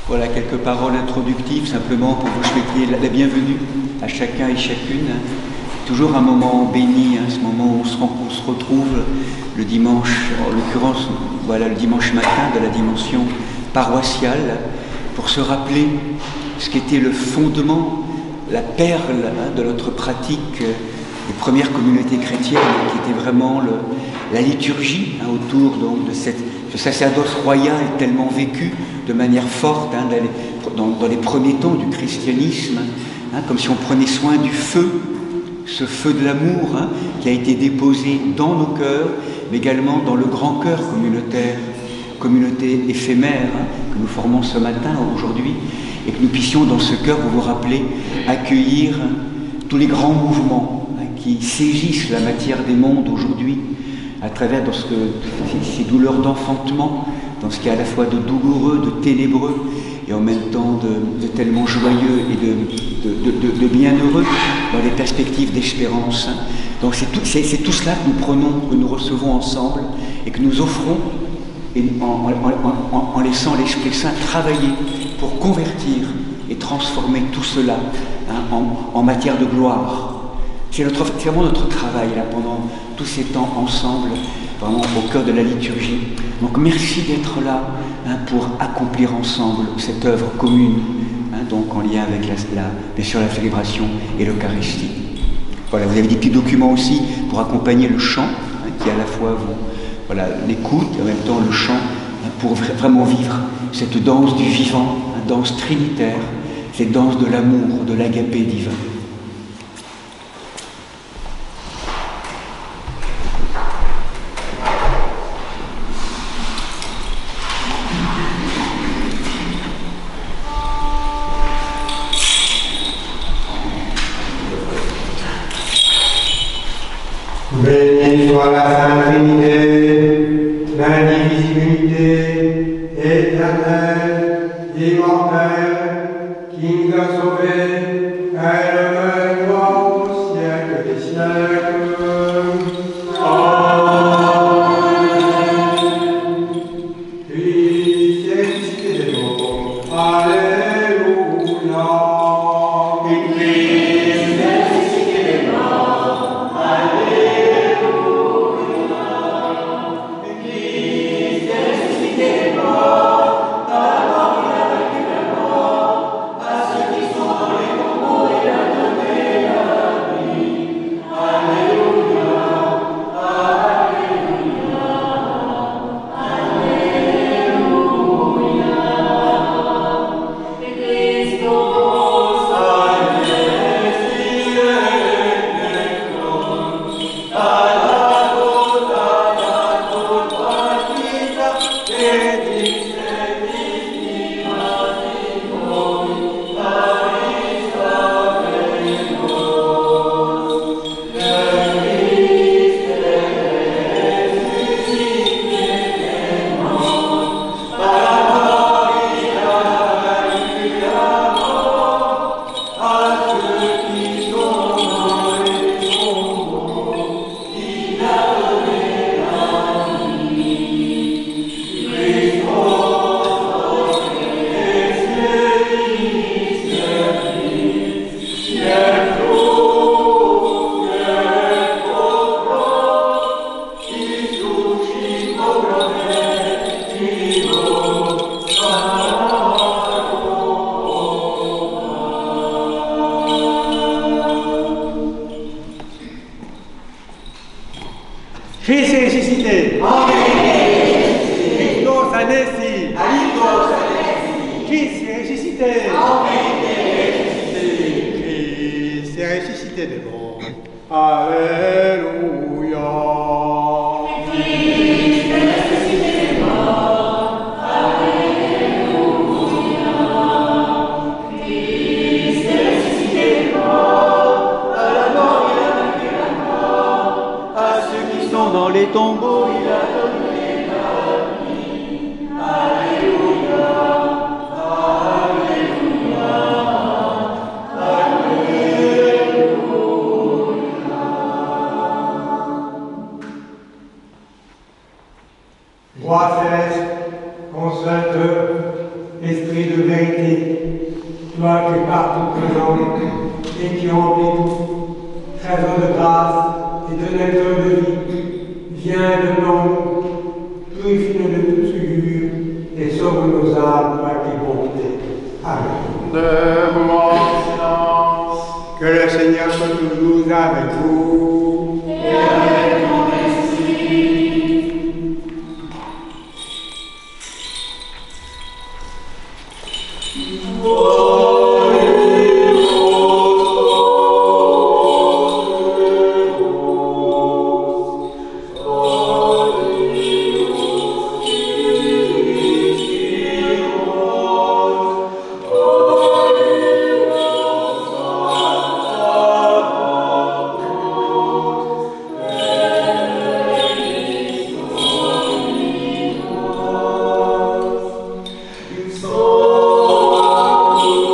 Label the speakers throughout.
Speaker 1: Voilà quelques paroles introductives simplement pour vous souhaiter la bienvenue à chacun et chacune. Toujours un moment béni, ce moment où on se retrouve le dimanche, en l'occurrence voilà le dimanche matin de la dimension paroissiale, pour se rappeler ce qu'était le fondement, la perle de notre pratique des premières communautés chrétiennes, qui était vraiment la liturgie autour donc, de ce sacerdoce royal tellement vécu de manière forte dans les premiers temps du christianisme, comme si on prenait soin du feu, ce feu de l'amour qui a été déposé dans nos cœurs, mais également dans le grand cœur communautaire, communauté éphémère que nous formons ce matin, aujourd'hui, et que nous puissions dans ce cœur, vous vous rappelez, accueillir tous les grands mouvements qui saisissent la matière des mondes aujourd'hui, à travers ces douleurs d'enfantement, dans ce qui est à la fois de douloureux, de ténébreux, et en même temps de tellement joyeux et de bienheureux, dans les perspectives d'espérance. Donc c'est tout cela que nous prenons, que nous recevons ensemble, et que nous offrons, et en laissant l'Esprit Saint travailler pour convertir et transformer tout cela en matière de gloire. C'est vraiment notre travail là, pendant tous ces temps ensemble, vraiment au cœur de la liturgie. Donc merci d'être là pour accomplir ensemble cette œuvre commune, donc en lien avec bien sûr la célébration et l'Eucharistie. Voilà, vous avez des petits documents aussi pour accompagner le chant, qui à la fois l'écoute et en même temps le chant, pour vraiment vivre cette danse du vivant, danse trinitaire, cette danse de l'amour, de l'agapé divin.
Speaker 2: Béni soit la Sainte Trinité, l'indivisibilité éternelle, immortelle, qui nous a sauvés, elle demeure au siècle des siècles. Amen. Christ est ressuscité des morts. Alléluia. Christ est ressuscité des morts. Alléluia.
Speaker 3: Christ est ressuscité. Christos anesti. Christ est ressuscité. Christ est ressuscité des morts. Alléluia.
Speaker 4: Christ est ressuscité des morts. Alléluia. Christ est ressuscité des morts. À la mort, il a vaincu la mort. À ceux qui sont dans les tombeaux, il a donné la vie. Alléluia. Alléluia. Alléluia.
Speaker 2: Roi céleste, consolateur et
Speaker 5: Esprit de vérité, toi qui es partout présent et qui remplis tout, trésor de grâce et donateur de vie, viens devant nous, purifie-nous de toute souillure et sauve nos âmes par tes bontés. Amen.
Speaker 6: Debout en silence.
Speaker 3: Que le Seigneur soit toujours avec vous.
Speaker 2: Et avec ton esprit.
Speaker 6: Nous sommes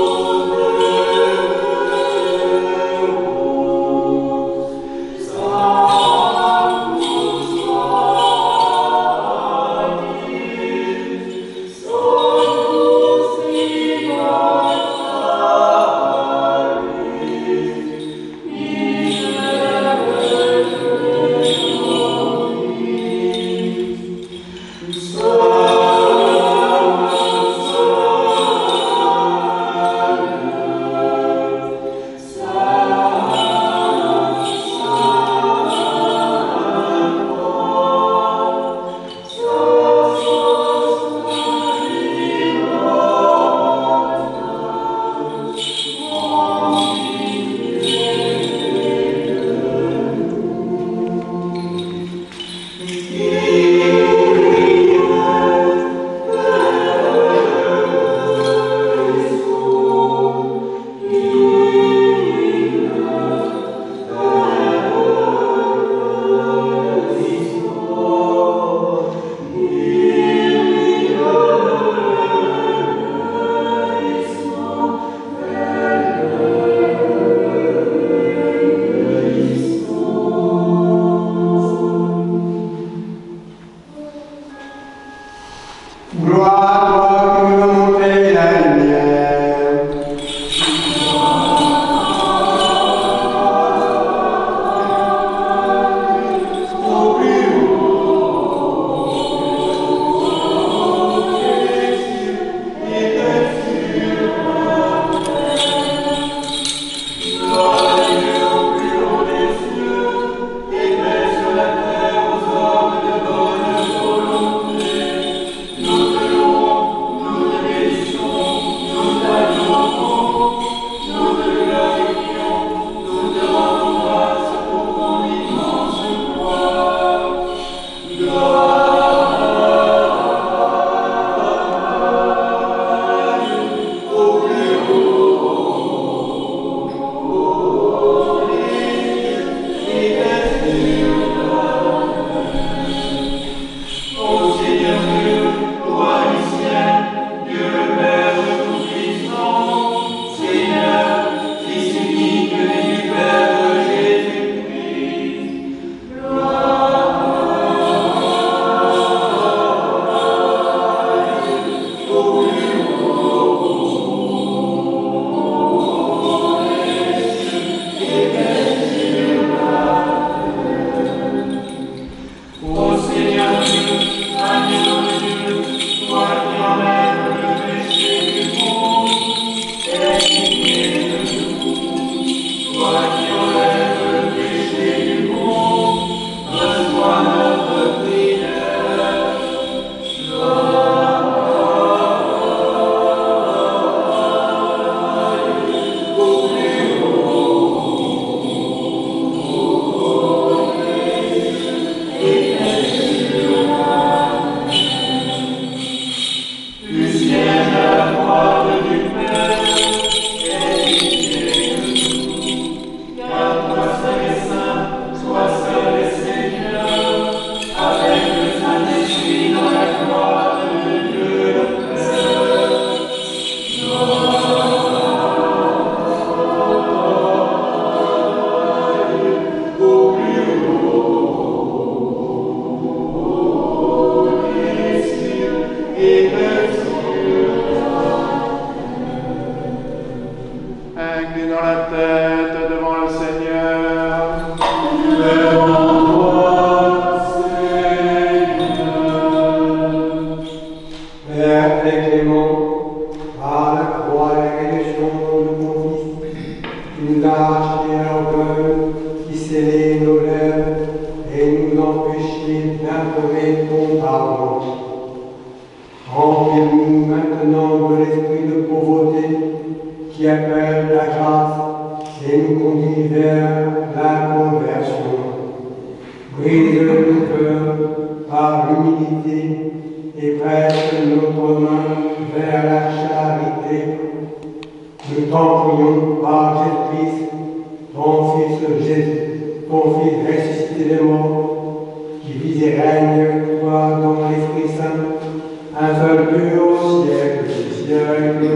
Speaker 5: l'onction de l'esprit de pauvreté qui appelle la grâce et nous conduit vers la conversion. Brise le cœur par l'humilité et presse notre main vers la charité. Nous t'en prions par Jésus-Christ, ton Fils Jésus, ton Fils ressuscité des morts, qui vis et règne, toi, dans l'Esprit Saint, un seul Dieu au siècle des siècles.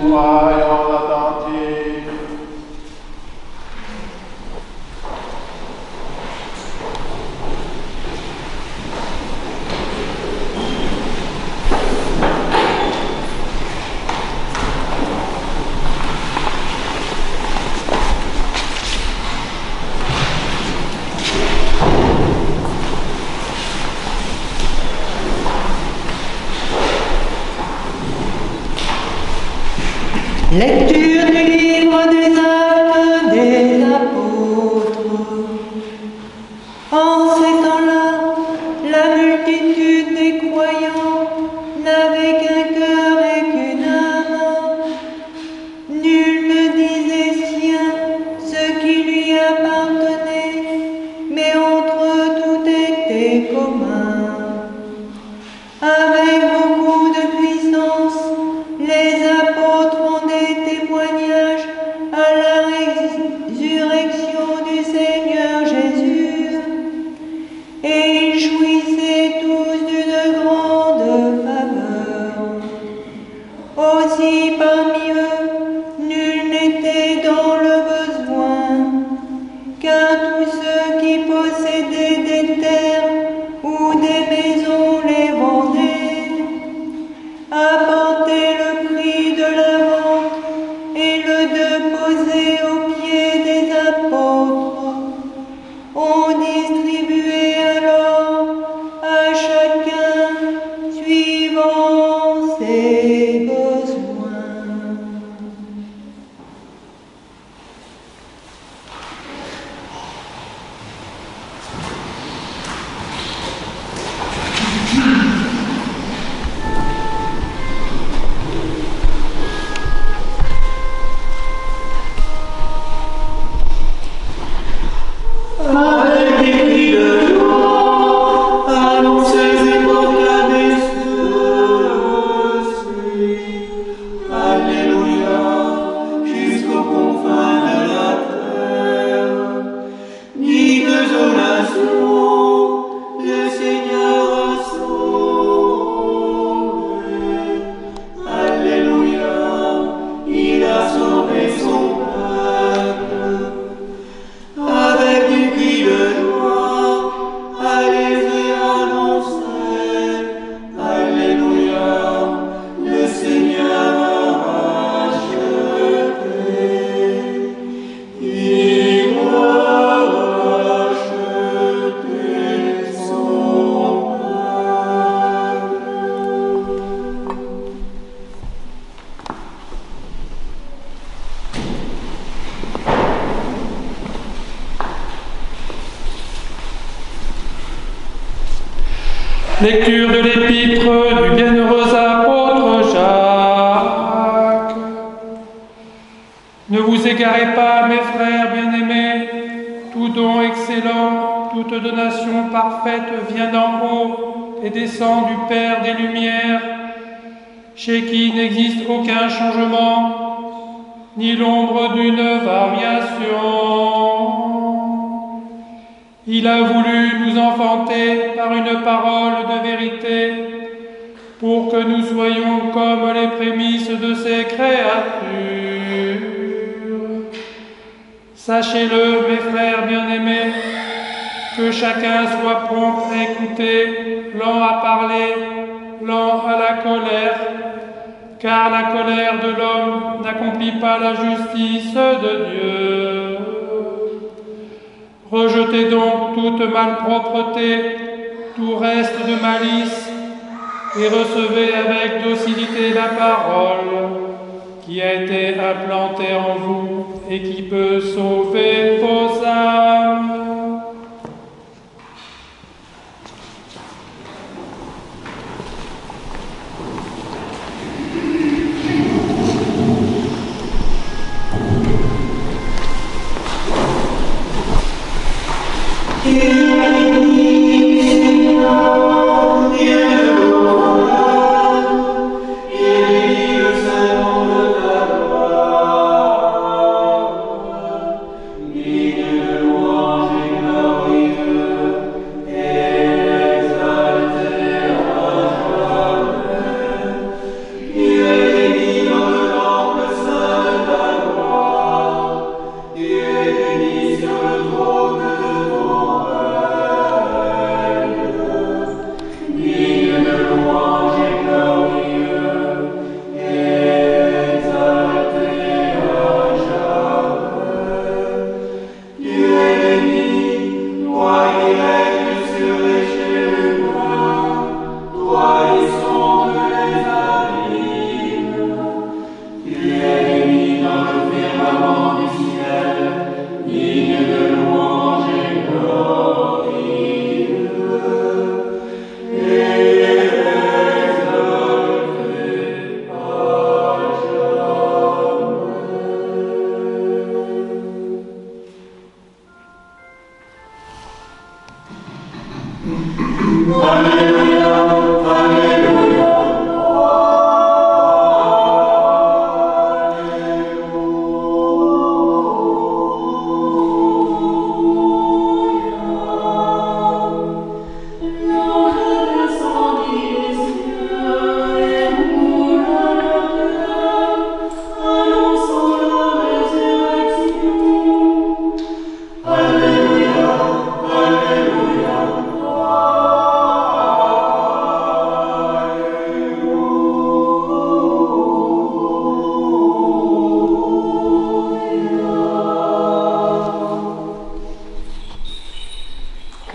Speaker 6: Soyons attentifs.
Speaker 7: Lecture du livre des Actes des Apôtres. En ces temps-là, la multitude des croyants n'avait qu'un cœur et qu'une âme. Nul ne disait sien ce qui lui appartenait, mais entre eux tout était commun. Avec beaucoup de puissance, les apôtres rendaient témoignage à la résurrection du Seigneur Jésus, et ils jouissaient tous d'une grande faveur. Aussi parmi eux, nul n'était dans le besoin, car tous ceux qui possédaient des terres ou des maisons les vendaient, apportaient le prix de la vente et le déposaient aux pieds des apôtres. On distribuait alors à chacun suivant ses besoins.
Speaker 4: Avec des cris de joie, annoncez et proclamez ceci. Alléluia, jusqu'aux confins de la terre. Ni désolation, le Seigneur a sauvé. Alléluia, il a sauvé son peuple. Avec du cri de joie, allez et annoncez, Alléluia, le Seigneur a racheté, il a racheté son peuple.
Speaker 8: Lecture de l'épître du bienheureux apôtre Jacques. Ne vous égarez pas, mes frères bien-aimés, tout don excellent, toute donation parfaite vient d'en haut et descend du Père des Lumières, chez qui n'existe aucun changement, ni l'ombre d'une variation. Il a voulu nous enfanter par une parole de vérité, pour que nous soyons comme les prémices de ses créatures. Sachez-le, mes frères bien-aimés, que chacun soit prompt à écouter, lent à parler, lent à la colère, car la colère de l'homme n'accomplit pas la justice de Dieu. Rejetez donc toute malpropreté, tout reste de malice, et recevez avec docilité la parole qui a été implantée en vous et qui peut sauver vos âmes.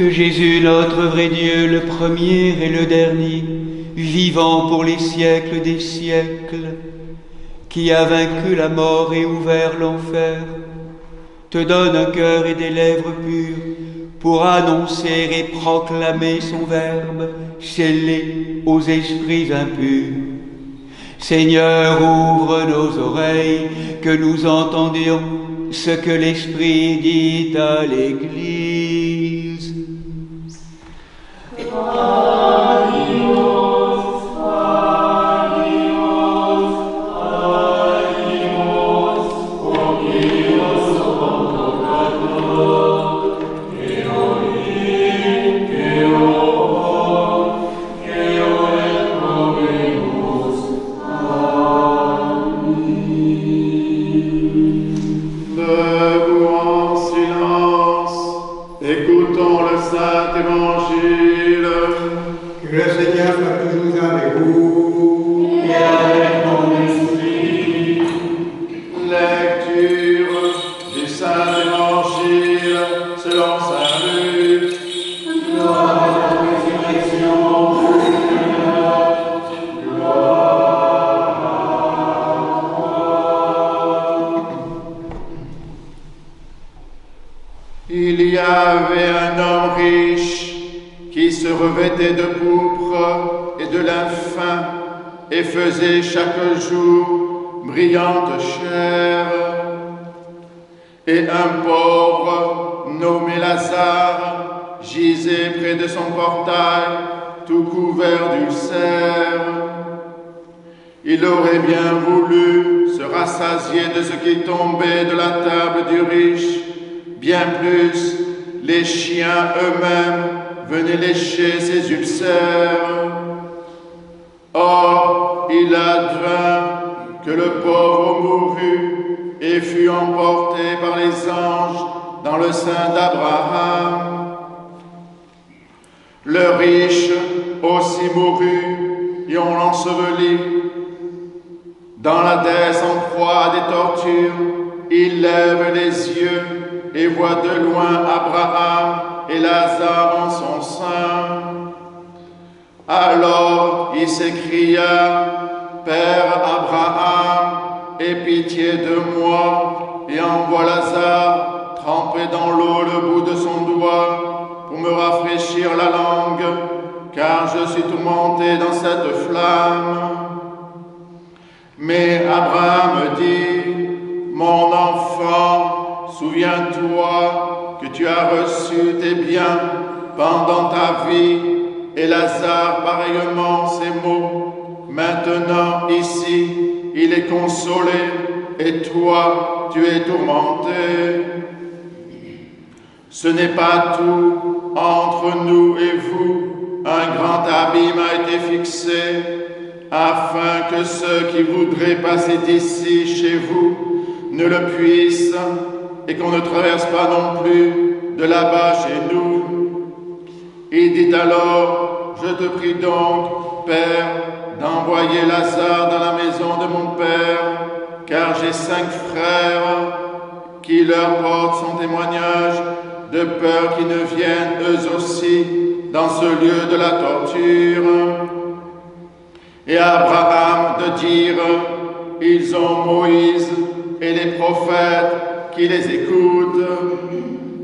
Speaker 1: que Jésus, notre vrai Dieu, le premier et le dernier, vivant pour les siècles des siècles, qui a vaincu la mort et ouvert l'enfer, te donne un cœur et des lèvres pures pour annoncer et proclamer son verbe, scellé aux esprits impurs. Seigneur, ouvre nos oreilles, que nous entendions ce que l'Esprit dit à l'Église.
Speaker 6: Il y avait un homme riche qui se revêtait de pourpre et de lin fin et faisait chaque jour brillante chair. Et un pauvre nommé Lazare gisait près de son portail, tout couvert d'ulcères. Il aurait bien voulu se rassasier de ce qui tombait de la table du riche. Bien plus, les chiens eux-mêmes venaient lécher ses ulcères. Or, il advint que le pauvre mourut et fut emporté par les anges dans le sein d'Abraham. Le riche aussi mourut et on l'ensevelit. Dans la déesse en proie à des tortures, il lève les yeux et voit de loin Abraham et Lazare en son sein. Alors il s'écria, « Père Abraham, aie pitié de moi et envoie Lazare tremper dans l'eau le bout de son doigt pour me rafraîchir la langue, car je suis tourmenté dans cette flamme. » Mais Abraham dit, « Mon enfant, souviens-toi que tu as reçu tes biens pendant ta vie, et Lazare pareillement ces mots. Maintenant, ici, il est consolé, et toi, tu es tourmenté. Ce n'est pas tout, entre nous et vous, un grand abîme a été fixé, afin que ceux qui voudraient passer d'ici chez vous ne le puissent, et qu'on ne traverse pas non plus de là-bas chez nous. Il dit alors, je te prie donc, Père, d'envoyer Lazare dans la maison de mon Père, car j'ai 5 frères qui leur portent son témoignage, de peur qu'ils ne viennent eux aussi dans ce lieu de la torture. Et Abraham de dire, ils ont Moïse et les prophètes qui les écoutent.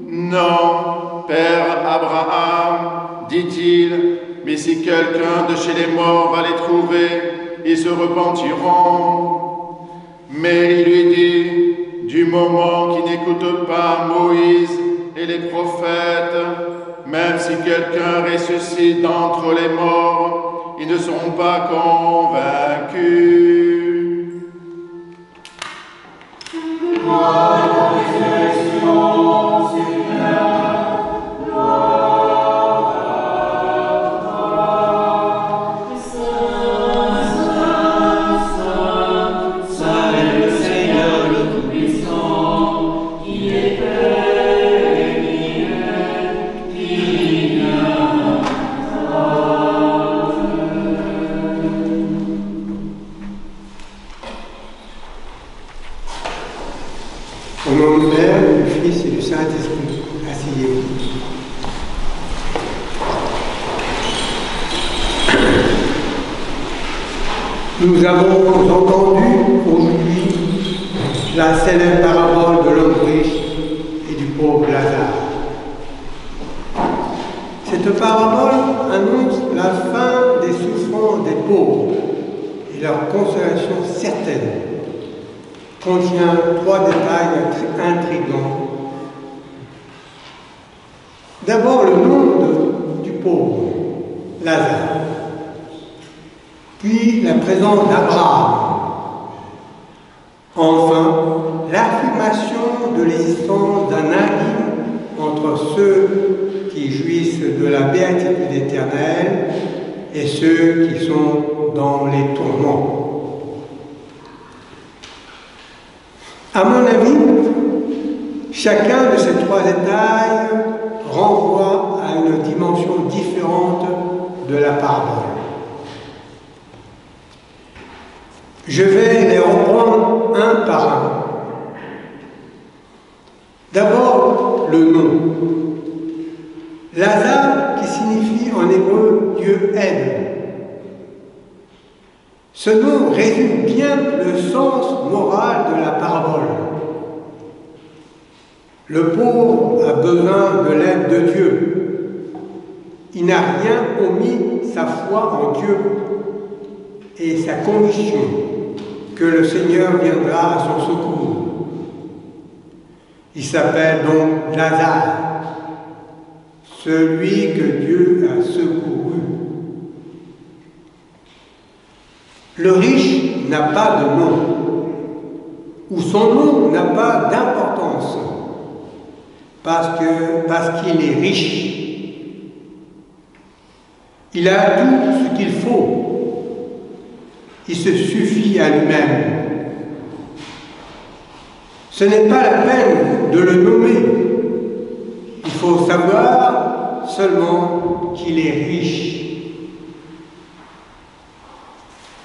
Speaker 6: Non, Père Abraham, dit-il, mais si quelqu'un de chez les morts va les trouver, ils se repentiront. Mais il lui dit, du moment qu'ils n'écoutent pas Moïse et les prophètes, même si quelqu'un ressuscite d'entre les morts, ils ne seront pas convaincus.
Speaker 5: Au nom du Père, du Fils et du Saint-Esprit, asseyez-vous. Nous avons entendu aujourd'hui la célèbre parabole de l'homme riche et du pauvre Lazare. Cette parabole annonce la fin des souffrances des pauvres et leur consolation certaine. Contient 3 détails intrigants. D'abord, le nom du pauvre, Lazare. Puis la présence d'Abraham. Enfin, l'affirmation de l'existence d'un abîme entre ceux qui jouissent de la béatitude éternelle et ceux qui sont dans les tourments. À mon avis, chacun de ces 3 détails renvoie à une dimension différente de la parabole. Je vais les reprendre un par un. D'abord, le nom. Lazare, qui signifie en hébreu Dieu aide. Ce nom résume bien le sens moral de la parabole. Le pauvre a besoin de l'aide de Dieu. Il n'a rien omis sa foi en Dieu et sa conviction que le Seigneur viendra à son secours. Il s'appelle donc Lazare, celui que Dieu a secouru. Le riche n'a pas de nom, ou son nom n'a pas d'importance, parce qu'il est riche. Il a tout ce qu'il faut. Il se suffit à lui-même. Ce n'est pas la peine de le nommer. Il faut savoir seulement qu'il est riche.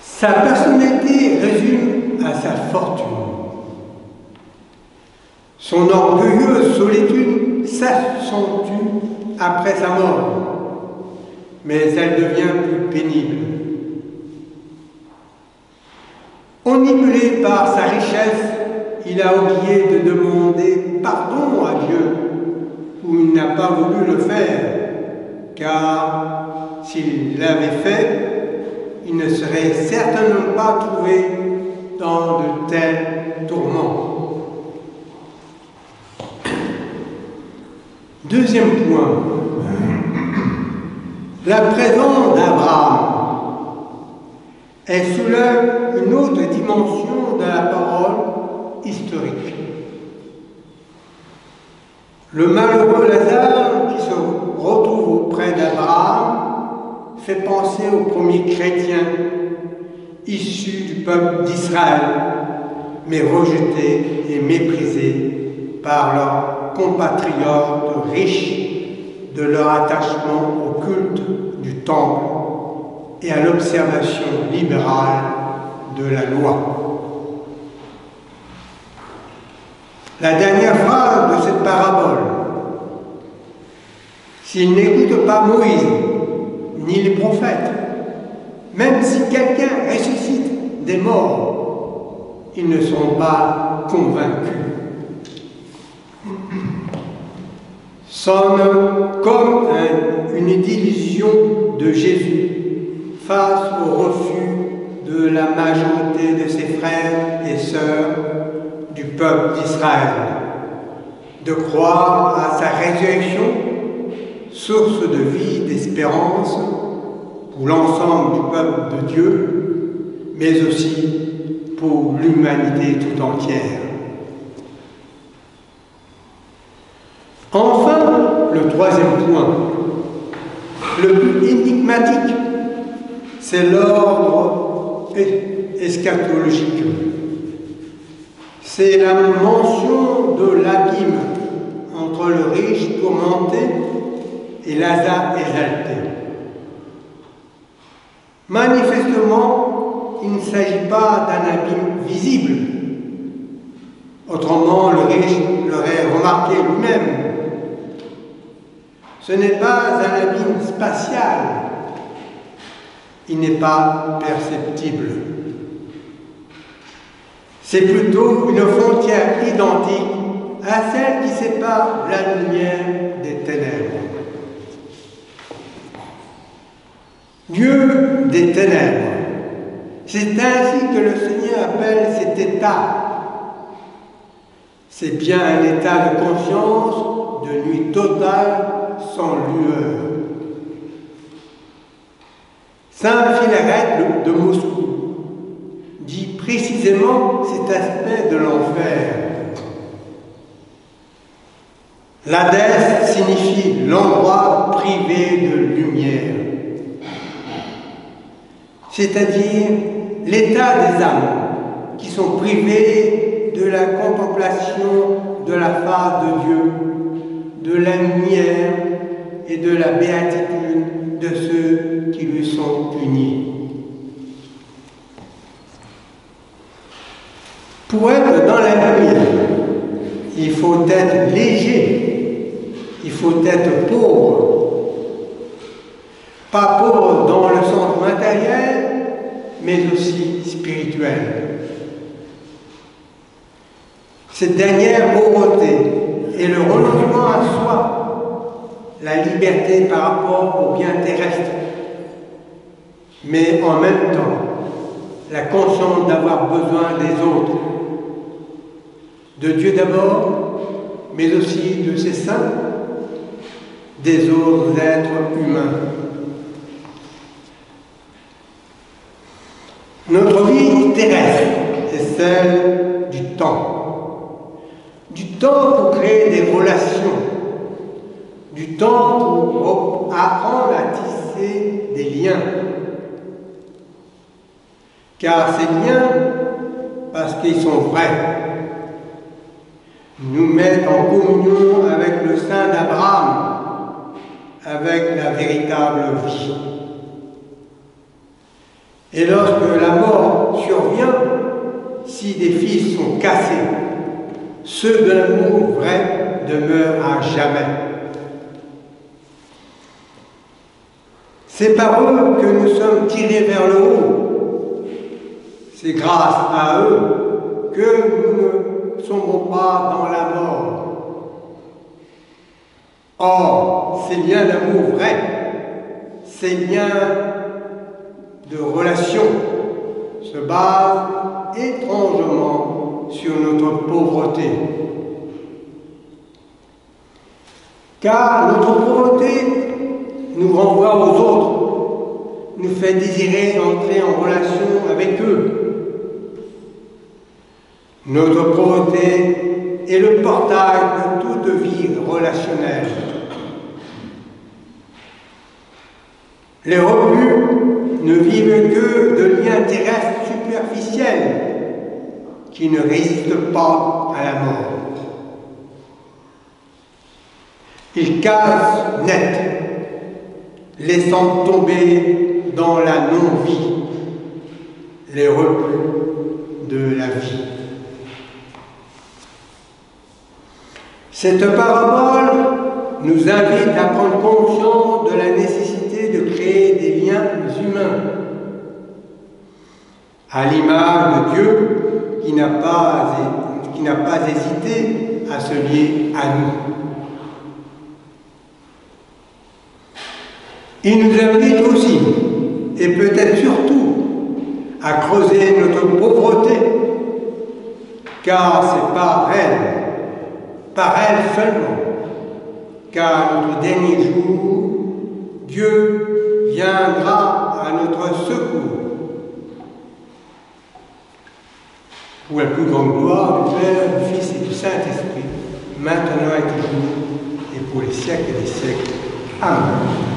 Speaker 5: Sa personnalité résume à sa fortune. Son orgueilleuse solitude s'accentue après sa mort, mais elle devient plus pénible. Omnibulé par sa richesse, il a oublié de demander pardon à Dieu, ou il n'a pas voulu le faire, car s'il l'avait fait, il ne serait certainement pas trouvé dans de tels tourments. Deuxième point, la présence d'Abraham. Elle soulève une autre dimension de la parole historique. Le malheureux Lazare qui se retrouve auprès d'Abraham fait penser aux premiers chrétiens issus du peuple d'Israël, mais rejetés et méprisés par leurs compatriotes riches de leur attachement au culte du temple et à l'observation libérale de la loi. La dernière phrase de cette parabole: s'ils n'écoutent pas Moïse ni les prophètes, même si quelqu'un ressuscite des morts, ils ne seront pas convaincus. Sonne comme une délusion de Jésus face au refus de la majorité de ses frères et sœurs du peuple d'Israël de croire à sa résurrection, source de vie, d'espérance pour l'ensemble du peuple de Dieu, mais aussi pour l'humanité tout entière. Enfin, le troisième point, le plus énigmatique, c'est l'ordre eschatologique. C'est la mention de l'abîme entre le riche tourmenté et Lazare exalté. Manifestement, il ne s'agit pas d'un abîme visible. Autrement, le riche l'aurait remarqué lui-même. Ce n'est pas un abîme spatial, il n'est pas perceptible. C'est plutôt une frontière identique à celle qui sépare la lumière des ténèbres. Dieu des ténèbres, c'est ainsi que le Seigneur appelle cet état. C'est bien un état de conscience, de nuit totale, sans lueur. Saint Philarète de Moscou dit précisément cet aspect de l'enfer. L'Hadès signifie l'endroit privé de lumière, c'est-à-dire l'état des âmes qui sont privées de la contemplation de la face de Dieu, de la lumière et de la béatitude de ceux qui lui sont unis. Pour être dans la lumière, il faut être léger, il faut être pauvre. Pas pauvre dans le sens matériel, mais aussi spirituel. Cette dernière pauvreté est le renoncement à soi, la liberté par rapport au bien terrestre, mais en même temps, la conscience d'avoir besoin des autres, de Dieu d'abord, mais aussi de ses saints, des autres êtres humains. Notre vie terrestre est celle du temps. Du temps pour créer des relations, du temps pour apprendre à tisser des liens. Car ces liens, parce qu'ils sont vrais, nous mettent en communion avec le sein d'Abraham, avec la véritable vie. Et lorsque la mort survient, si des fils sont cassés, ceux de l'amour vrai demeurent à jamais. C'est par eux que nous sommes tirés vers le haut. C'est grâce à eux que nous ne sombrons pas dans la mort. Or, ces liens d'amour vrai, ces liens de relation se basent étrangement sur notre pauvreté. Car notre pauvreté nous renvoie aux autres, nous fait désirer entrer en relation avec eux. Notre pauvreté est le portail de toute vie relationnelle. Les repus ne vivent que de liens terrestres superficiels qui ne résistent pas à la mort. Ils cassent net, laissant tomber dans la non-vie les repus de la vie. Cette parabole nous invite à prendre conscience de la nécessité de créer des liens humains, à l'image de Dieu qui n'a pas hésité à se lier à nous. Il nous invite aussi, et peut-être surtout, à creuser notre pauvreté, car c'est par elle seulement, qu'à notre dernier jour, Dieu viendra à notre secours. Pour la plus grande gloire du Père, du Fils et du Saint-Esprit, maintenant et toujours, et pour les siècles des siècles. Amen.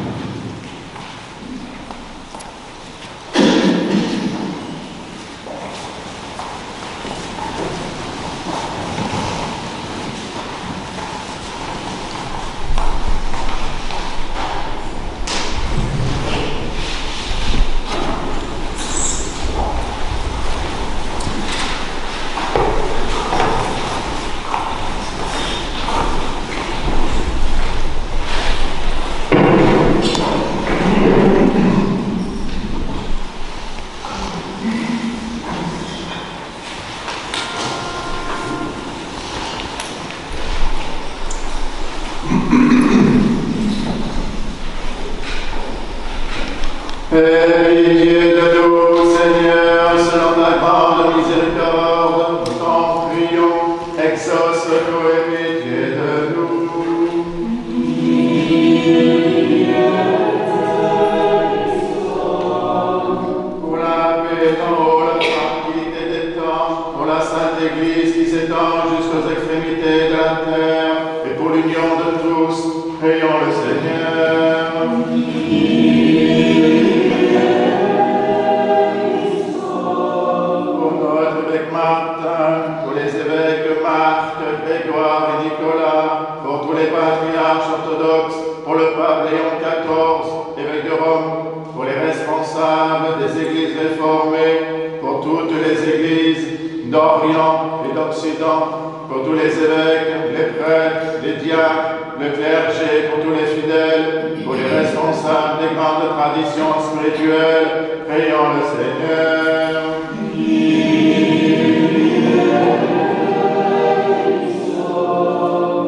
Speaker 6: les églises réformées, pour toutes les églises d'Orient et d'Occident, pour tous les évêques, les prêtres, les diacres, le clergé, pour tous les fidèles, pour les responsables des grandes traditions spirituelles, prions le Seigneur.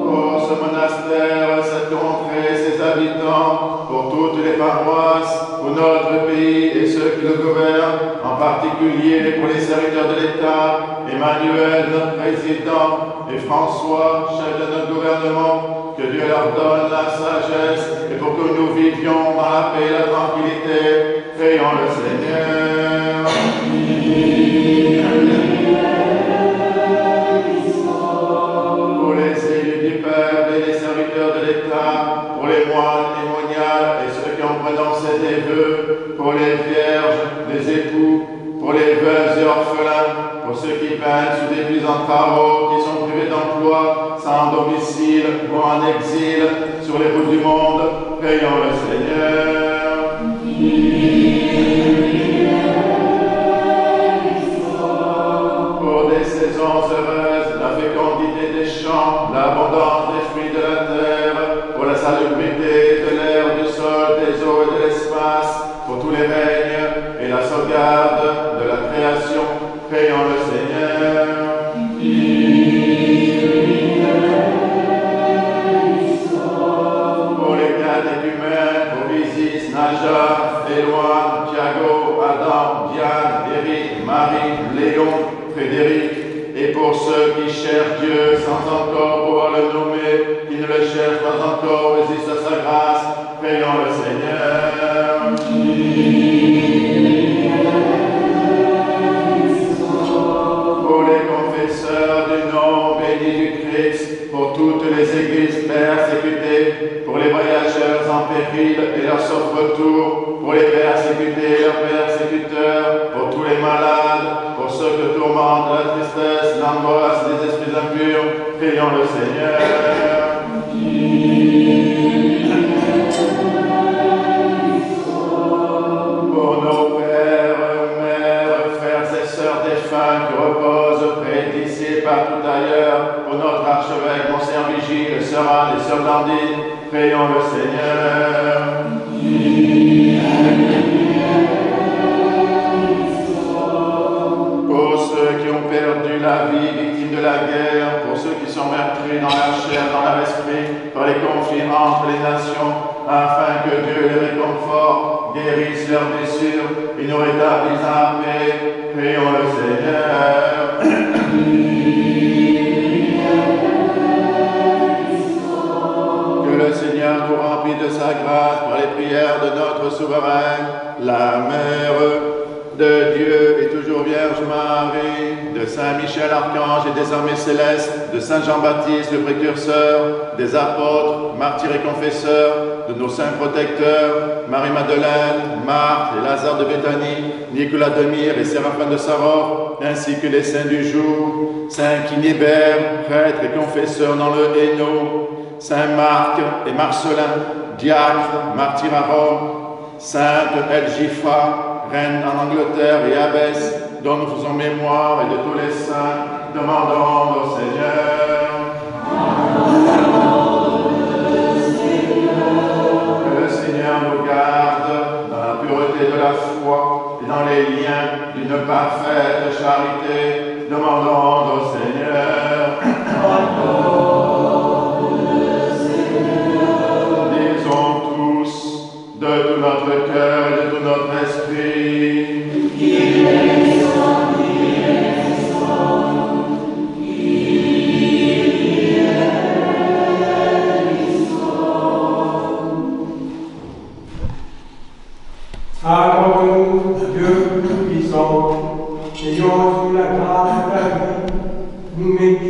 Speaker 6: Pour ce monastère, cette contrée, ses habitants, pour toutes les paroisses, pour notre pays et ceux qui le gouvernent, en particulier pour les serviteurs de l'État, Emmanuel, notre président, et François, chef de notre gouvernement, que Dieu leur donne la sagesse et pour que nous vivions dans la paix et la tranquillité, prions le Seigneur. Pour les élus du peuple et les serviteurs de l'État, pour les moines, les moniales et ceux qui ont prononcé des vœux, pour les vierges, les époux, pour les veuves et orphelins, pour ceux qui peinent sous des puissants travaux, qui sont privés d'emploi, sans domicile ou en exil sur les routes du monde, prions le Seigneur. Pour des saisons heureuses, la fécondité des champs, l'abondance des fruits de la terre, pour la salubrité de l'air, du sol, des eaux et de l'espace, pour tous les règnes et la sauvegarde de la création, prions le Seigneur. Pour les catéchumènes, pour Isis, Naja, Éloine, Thiago, Adam, Diane, Eric, Marie, Léon, Frédéric, et pour ceux qui cherchent Dieu sans encore pouvoir le nommer, qui ne le cherchent pas encore, résistent à sa grâce, prions le Seigneur. Pour les confesseurs du nom béni du Christ, pour toutes les églises persécutées, pour les voyageurs en péril et leur sauf retour, pour les persécutés et leurs persécuteurs, pour tous les malades, pour ceux que tourmentent la tristesse, l'angoisse des esprits impurs, prions le Seigneur. Pour nos pères, mères, frères et sœurs défunts qui reposent près d'ici et partout ailleurs, pour notre archevêque, Monseigneur Vigile, sœur Anne et sœur Blandine, prions le Seigneur. Pour ceux qui ont perdu la vie, victimes de la guerre, pour ceux qui sont meurtris dans leur chair, dans leur esprit, par les conflits entre les nations, afin que Dieu les réconforte, guérisse leurs blessures et nous rétablisse en paix, prions le Seigneur. Que le Seigneur nous remplisse de sa grâce par les prières de notre souverain, la Mère de Dieu et toujours Vierge Marie, de Saint Michel Archange et des armées célestes, de Saint Jean-Baptiste le précurseur, des apôtres, martyrs et confesseurs, de nos saints protecteurs, Marie-Madeleine, Marthe et Lazare de Béthanie, Nicolas de Myre et Séraphin de Sarov, ainsi que les saints du jour, Saint Quinibert, prêtre et confesseur dans le Hainaut, Saint Marc et Marcelin, diacre, martyr à Rome, Sainte Elgifa, reine en Angleterre et abbesse, dont nous faisons mémoire, et de tous les saints, demandons au Seigneur. Que le Seigneur nous garde dans la pureté de la foi et dans les liens d'une parfaite charité, demandons au Seigneur. Disons tous de tout notre cœur et de tout notre esprit.
Speaker 5: Accorde-nous, Dieu Tout-Puissant, ayant sous la grâce de ta vie, nous mettons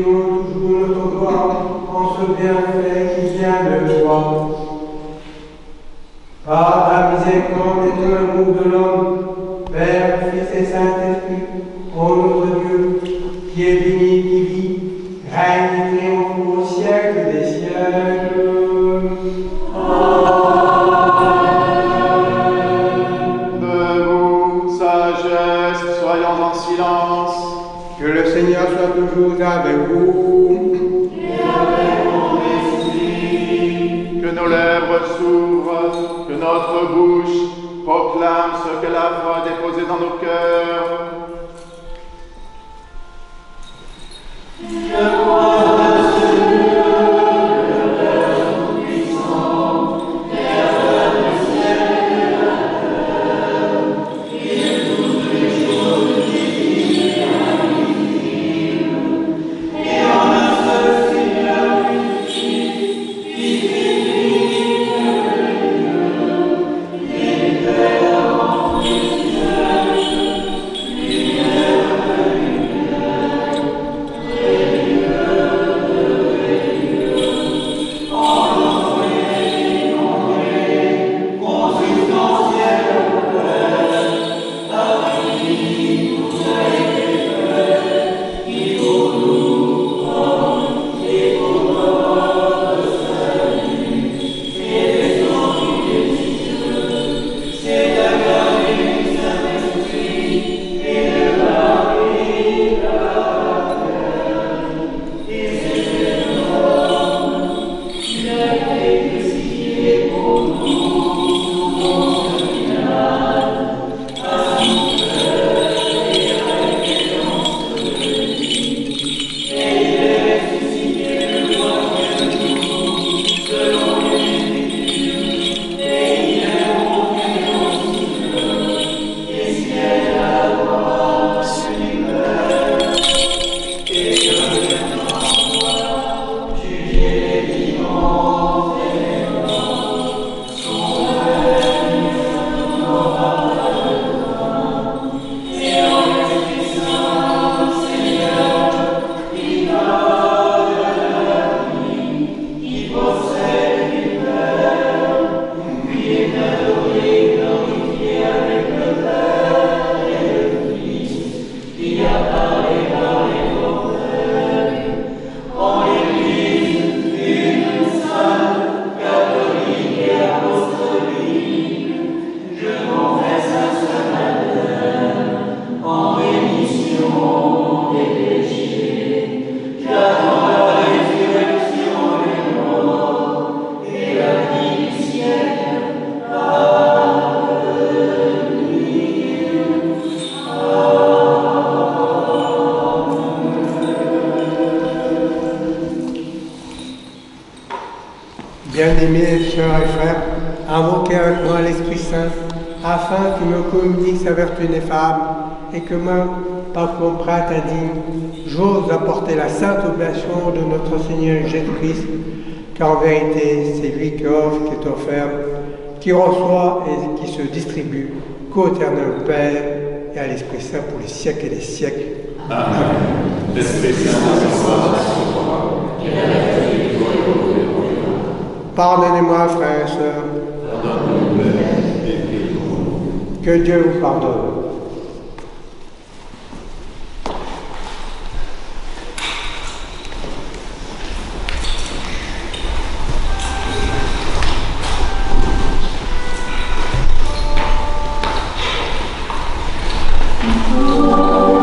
Speaker 6: sagesse, soyons en silence.
Speaker 3: Que le Seigneur soit toujours avec vous.
Speaker 2: Et avec mon esprit.
Speaker 6: Que nos lèvres s'ouvrent, que notre bouche proclame ce que la foi a déposé dans nos cœurs.
Speaker 2: Je crois à ce Dieu, le Père Tout-Puissant, Créateur du ciel et de la terre, qui de toutes les choses visibles et invisibles, et en un seul Seigneur unique, qui vit et Dieu, et fait avant tous les siècles, lumière de lumière,
Speaker 5: Bien-aimés sœurs et frères, invoquez avec moi l'Esprit Saint, afin qu'il me communique sa vertu ineffable, et que moi, par mon prêtre indigne, j'ose apporter la sainte oblation de notre Seigneur Jésus-Christ, car en vérité, c'est lui qui offre, qui est offert, qui reçoit et qui se distribue, qu'au éternel Père et à l'Esprit Saint pour les siècles et les siècles.
Speaker 6: Amen. L'Esprit Saint soit sur toi, et la vertu et
Speaker 5: Pardonnez-moi, frères et sœurs.
Speaker 6: pardonne-nous, Père, et prie-nous.
Speaker 5: Que Dieu vous pardonne.
Speaker 7: Oh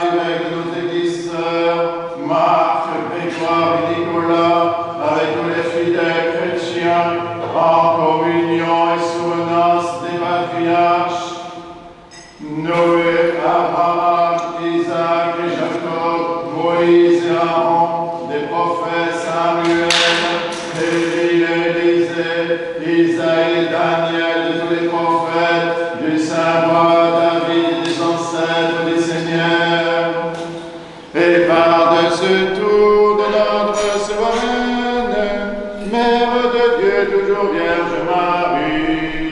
Speaker 6: évêque de nos églises sœurs, Marc, Grégoire et Nicolas, avec tous les fidèles chrétiens, en communion et souvenance des patriarches, Noé, Abraham, Isaac et Jacob, Moïse et Aaron, des prophètes Samuel, Élie et Élisée, Isaïe, Daniel, de tous les prophètes, du saint roi David et des ancêtres des seigneurs, et par-dessus tout de notre souveraine, Mère de Dieu, toujours Vierge Marie.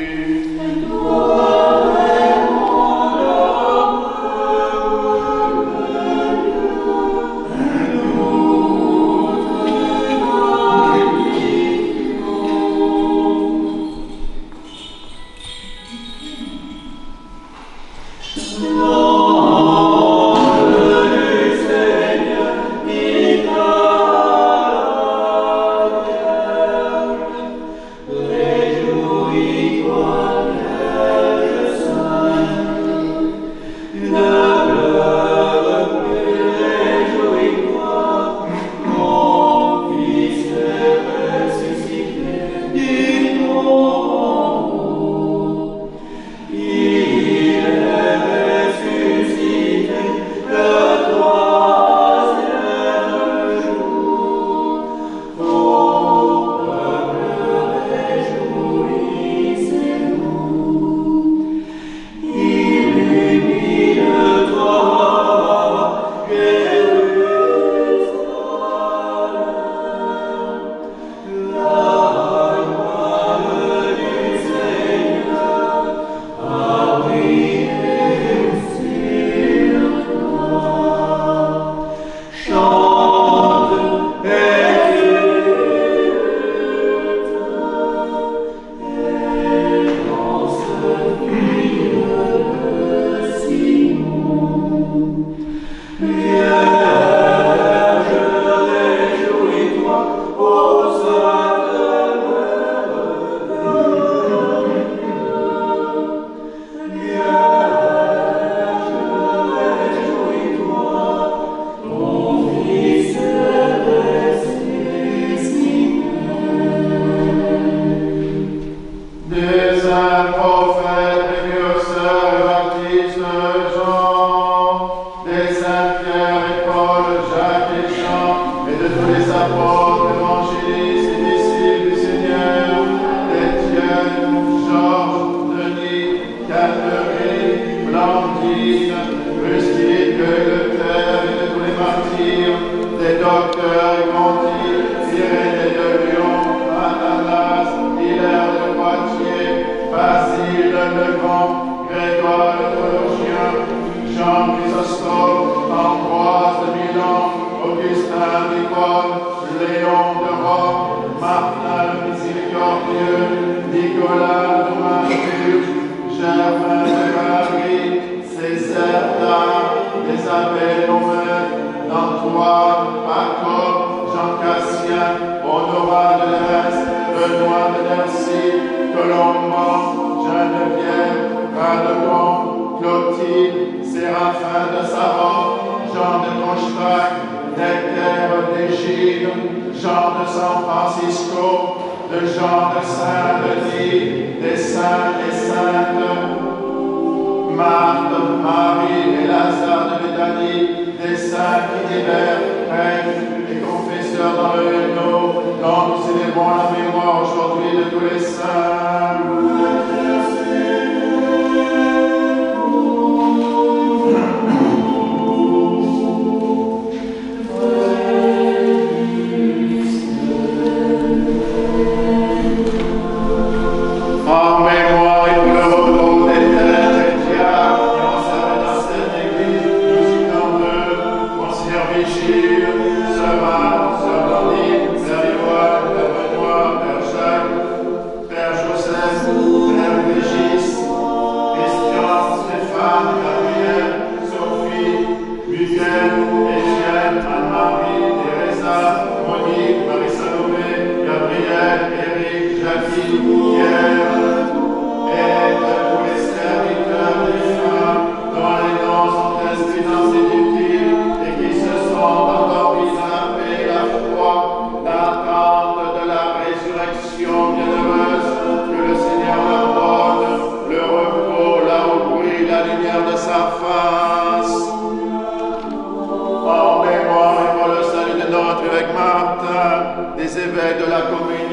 Speaker 6: Dans les noms sont inscrits dans ces livres.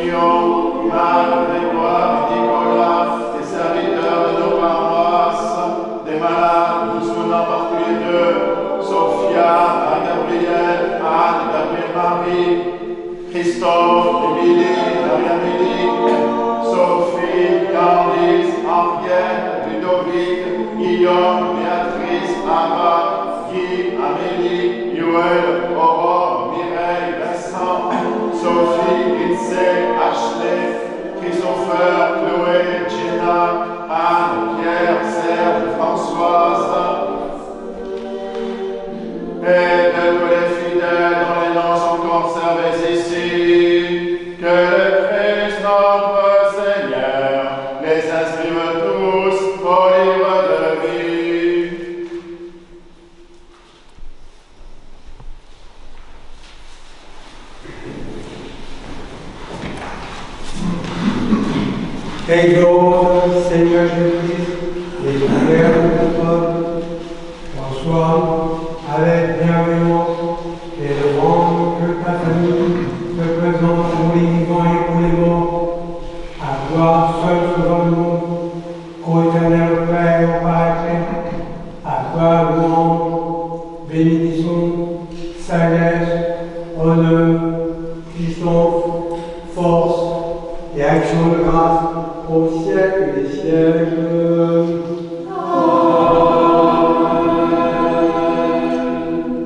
Speaker 6: Sion, Marc, Grégoire, Nicolas, des serviteurs de nos paroisses, des malades, tous venant par tous les deux, Sophia, Marie-Gabrielle, Anne, Gabriel-Marie, Christophe, Émilie, Marie-Amélie, Sophie, Candice, Henriette, Ludovic, Guillaume, Béatrice, Ava, Guy, Amélie, Yoël, Aurore, Mireille, Vincent, Sophie, Lindsay, Ashley, Christopher, Chloé, Gina, Anne, Pierre, Serge, Françoise, et de tous les fidèles dont les noms sont conservés ici, que le Christ notre Seigneur les inscrive tous au livre de vie.
Speaker 5: Exauce, Seigneur Jésus-Christ, les prières de ton peuple, reçois avec bienveillance et demande que ta famille se présente pour les vivants et pour les morts, à toi seul sauveur du monde, qu'au-éternel Père au Paraclet, à toi louange, bénédiction, sagesse, honneur, puissance, force et action de grâce au siècle des siècles.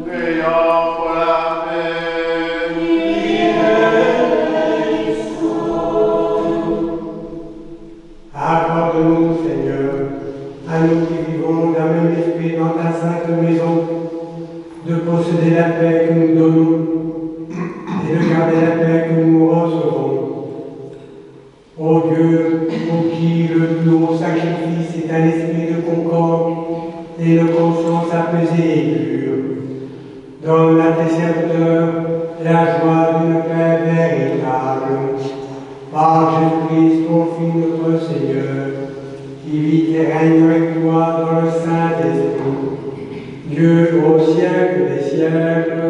Speaker 6: Prions pour la paix.
Speaker 5: Accorde-nous, Seigneur, à nous qui vivons d'un même esprit dans ta sainte maison, de posséder la paix que nous donnons et de garder la paix que nous recevons. Ô Dieu, pour qui le plus haut sacrifice est un esprit de concorde et de conscience apaisée et pure, donne à tes serviteurs la joie d'une paix véritable. Par Jésus-Christ, ton Fils notre Seigneur, qui vit et règne avec toi dans le Saint-Esprit, Dieu au siècle des siècles.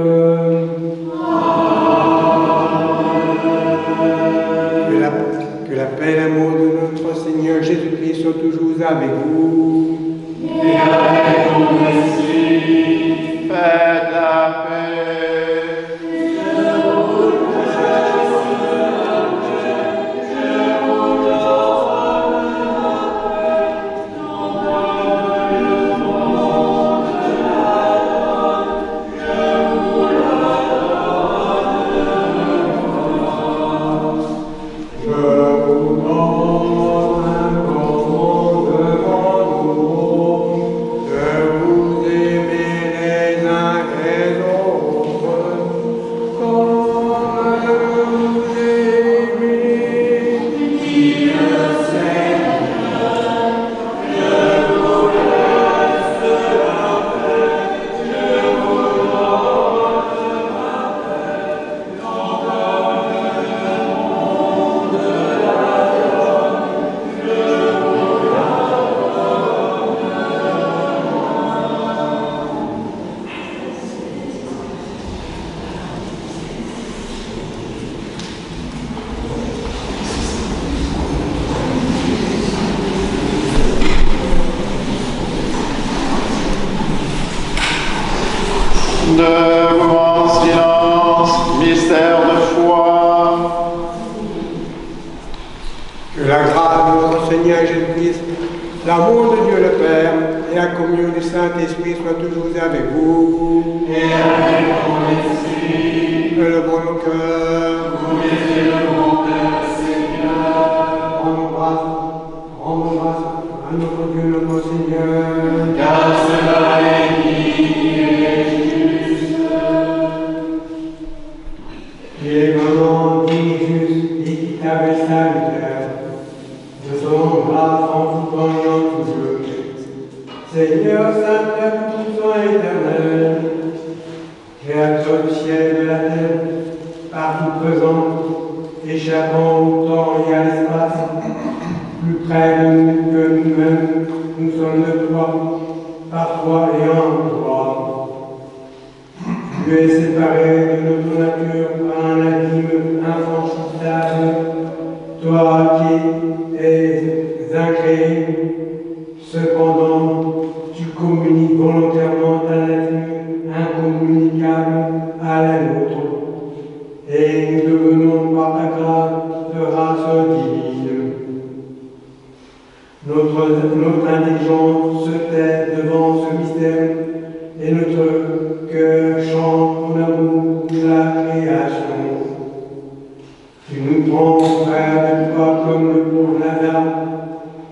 Speaker 5: Que la paix et l'amour de notre Seigneur Jésus-Christ soient toujours avec vous.
Speaker 2: Et avec ton esprit.
Speaker 6: Faites la paix. Debout en silence, mystère de foi.
Speaker 5: Que la grâce de notre Seigneur Jésus-Christ, l'amour de Dieu le Père et la communion du Saint-Esprit soient toujours avec vous.
Speaker 2: Et avec ton esprit.
Speaker 5: Élevons nos cœurs.
Speaker 2: Nous les élevons vers le Seigneur.
Speaker 5: Rendons grâce à notre Dieu, notre Seigneur.
Speaker 2: Car cela est digne et juste.
Speaker 5: Il est vraiment digne, juste, équitable et salutaire. Nous sommes grâce en tout temps et en tout lieu. Seigneur, Saint Père tout-puissant et éternel, Créateur du ciel et de la terre, partout présent, échappant au temps et à l'espace, plus près de nous que nous-mêmes, nous sommes de toi, par toi et en toi. Tu es séparé de notre nature par un abîme infranchissable toi qui es incréé, cependant tu communiques volontairement ta nature incommunicable à la nôtre, et nous devenons par ta grâce de race divine. Notre intelligence se tait devant ce mystère, et notre cœur chante ton amour pour la création. Tu nous prends, frère de toi, comme le pauvre Lazare,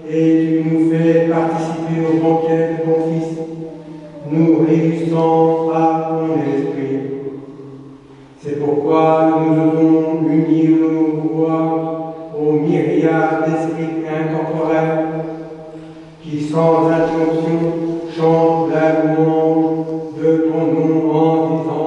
Speaker 5: et tu nous fais participer au banquet de ton Fils, nous réjouissant par ton esprit. C'est pourquoi nous osons unir nos voix aux myriades d'esprits incorporels qui, sans interruption, chantent la louange de ton nom en disant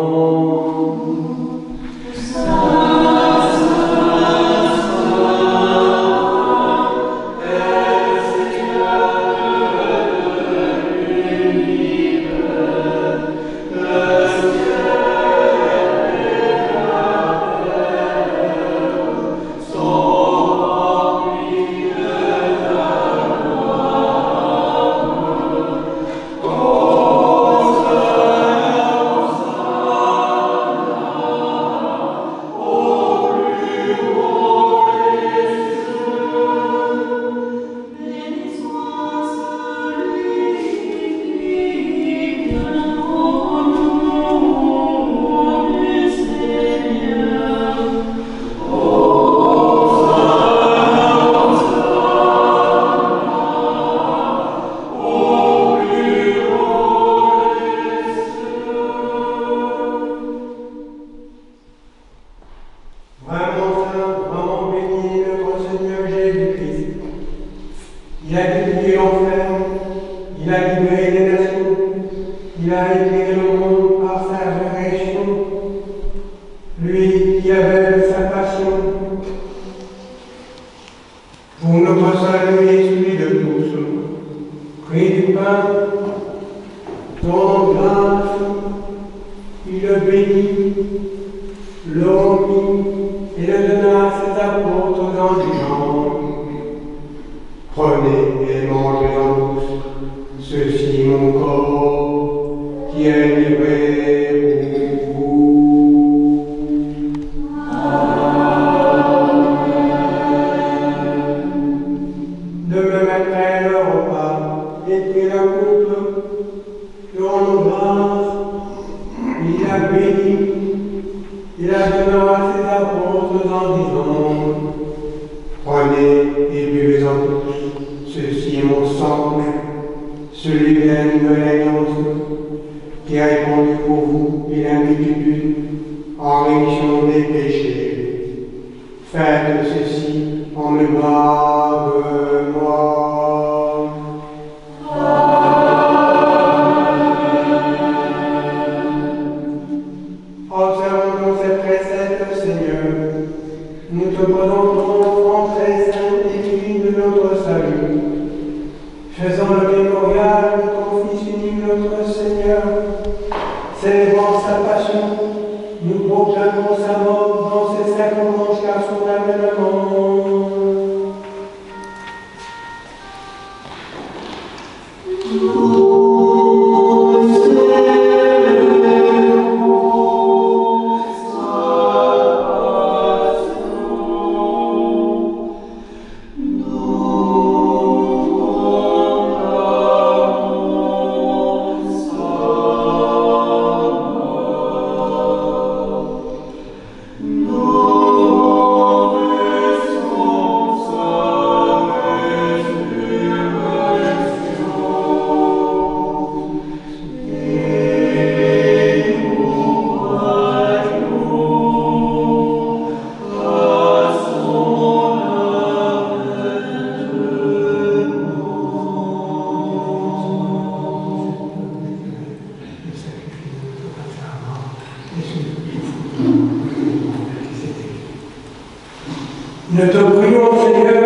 Speaker 5: Nous te prions, Seigneur,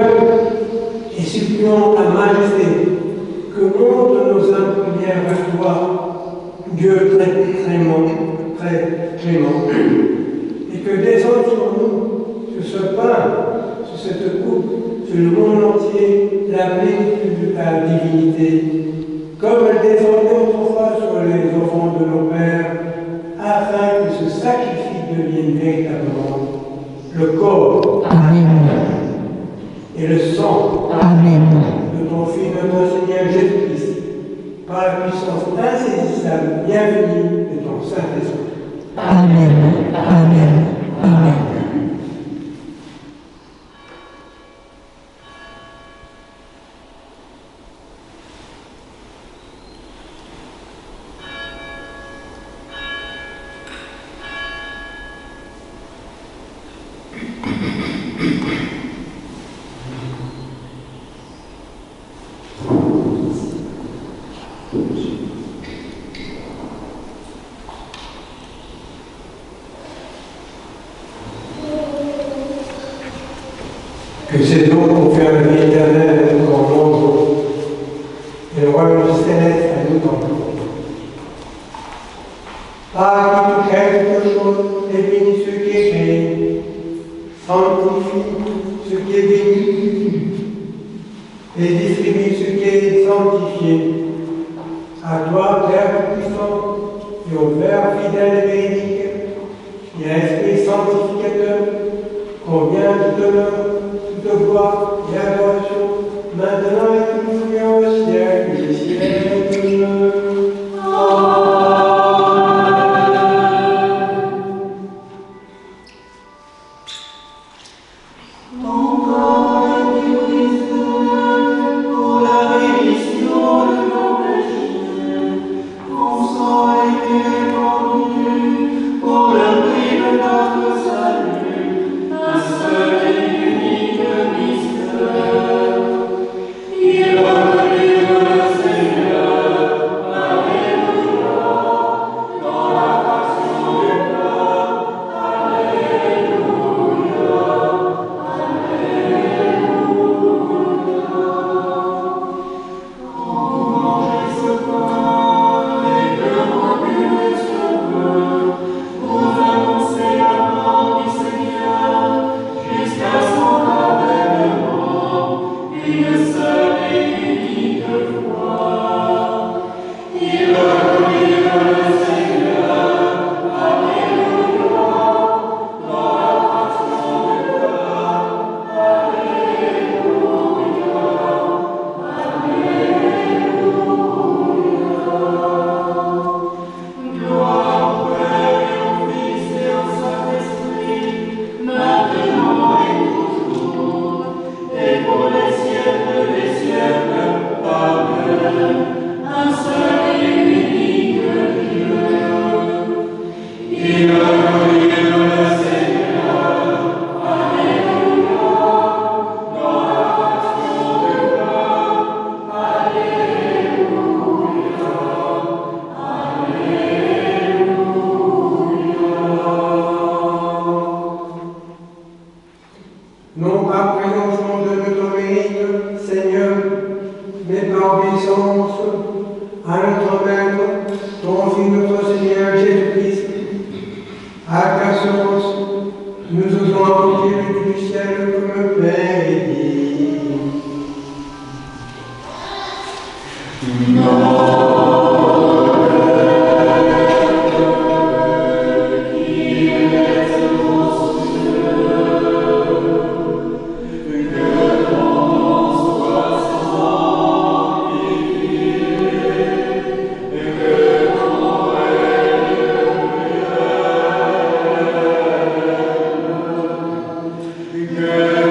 Speaker 5: et supplions ta majesté, que montre nos simples prières vers toi, Dieu très clément, et que descende sur nous, sur ce pain, sur cette coupe afin que ce sacrifice devienne véritablement le corps
Speaker 9: Amen.
Speaker 5: et le sang
Speaker 9: Amen.
Speaker 5: de ton Fils, notre Seigneur Jésus-Christ, par la puissance insaisissable, bienvenue de ton Saint-Esprit.
Speaker 9: Amen. Amen. Amen.
Speaker 5: Que ces dons confèrent la vie éternelle à nous en nombre et le royaume céleste à nous en nombre. Par qui tu crées toute chose et bénis ce qui est créé, sanctifie ce qui est béni et distribue ce qui est sanctifié. À toi, Père puissant, et au Père fidèle et véridique, et à l'Esprit sanctificateur, convient tout honneur, toute gloire et adoration, maintenant et toujours et au siècle des siècles. Non pas présomption de notre mérite, Seigneur, mais par obéissance à notre Maître, ton Fils, notre Seigneur Jésus-Christ, à ta source, nous osons apporter le but du ciel comme le Père est dit.
Speaker 6: Que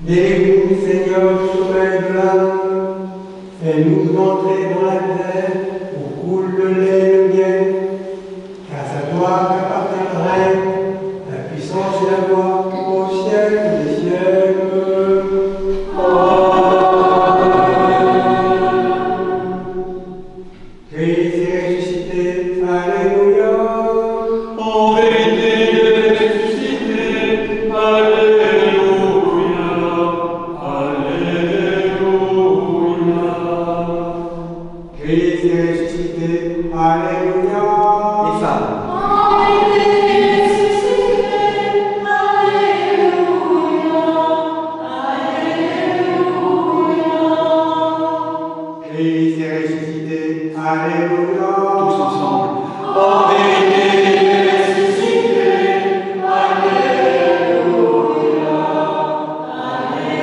Speaker 5: Délivre-nous, Seigneur, du sommeil de l'âme. Fais-nous entrer dans la terre où coule le lait et le miel. Car c'est à toi qu'appartient le règne, la puissance et la gloire au siècle des siècles. Christ est ressuscité, alléluia.
Speaker 4: En vérité, il est ressuscité, alléluia, alléluia.
Speaker 5: Christ est ressuscité, alléluia.
Speaker 1: Les femmes.
Speaker 5: Christ est ressuscité, alléluia.
Speaker 1: Tous ensemble.
Speaker 4: En vérité, il est ressuscité, alléluia, alléluia.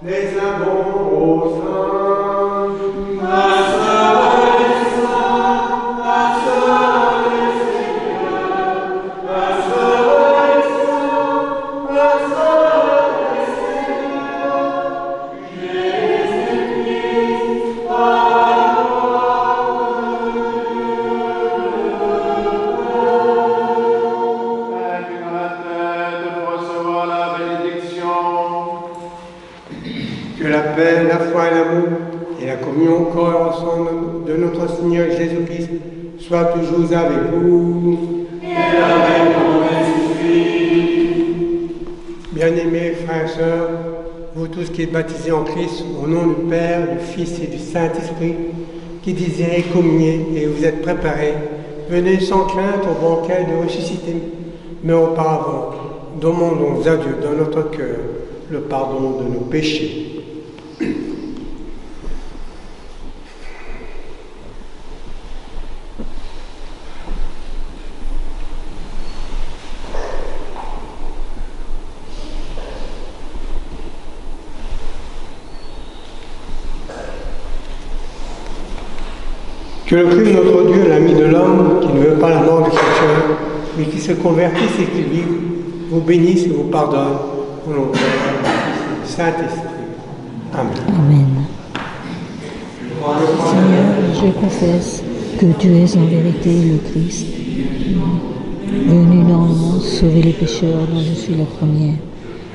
Speaker 5: Les saints vont au sein.
Speaker 4: Ma sœur est sainte, ma sœur est Seigneur, ma sœur est sainte, ma sœur est Seigneur. Jésus-Christ, par la
Speaker 6: Avec la tête pour recevoir la bénédiction.
Speaker 5: Que la paix, la foi et l'amour et la communion au corps et au sang de notre Seigneur Jésus-Christ soient toujours avec vous.
Speaker 4: et avec ton esprit.
Speaker 5: Bien-aimés frères et sœurs, vous tous qui êtes baptisés en Christ, au nom du Père, du Fils et du Saint-Esprit, qui désirez communier et vous êtes préparés, venez sans crainte au banquet de ressuscité. Mais auparavant, demandons à Dieu dans notre cœur le pardon de nos péchés. Que le Christ, notre Dieu, l'ami de l'homme, qui ne veut pas la mort de quelqu'un, mais qui se convertisse et qui vive, vous bénisse et vous pardonne, au nom du Père, du Fils et du Saint-Esprit. Amen.
Speaker 9: Amen. Seigneur, je confesse que tu es en vérité le Christ, venu dans le monde sauver les pécheurs dont je suis la première.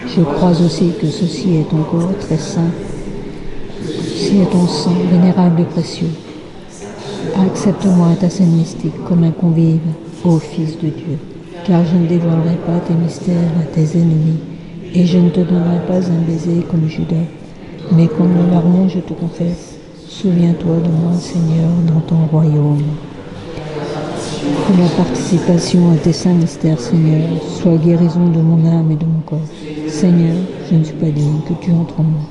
Speaker 9: Je crois aussi que ceci est ton corps très saint, ceci est ton sang vénérable et précieux. Accepte-moi ta scène mystique comme un convive ô Fils de Dieu, car je ne dévoilerai pas tes mystères à tes ennemis, et je ne te donnerai pas un baiser comme Judas, mais comme le larron je te confesse, souviens-toi de moi, Seigneur, dans ton royaume. Que ma participation à tes saints mystères, Seigneur, soit guérison de mon âme et de mon corps. Seigneur, je ne suis pas digne que tu entres en moi,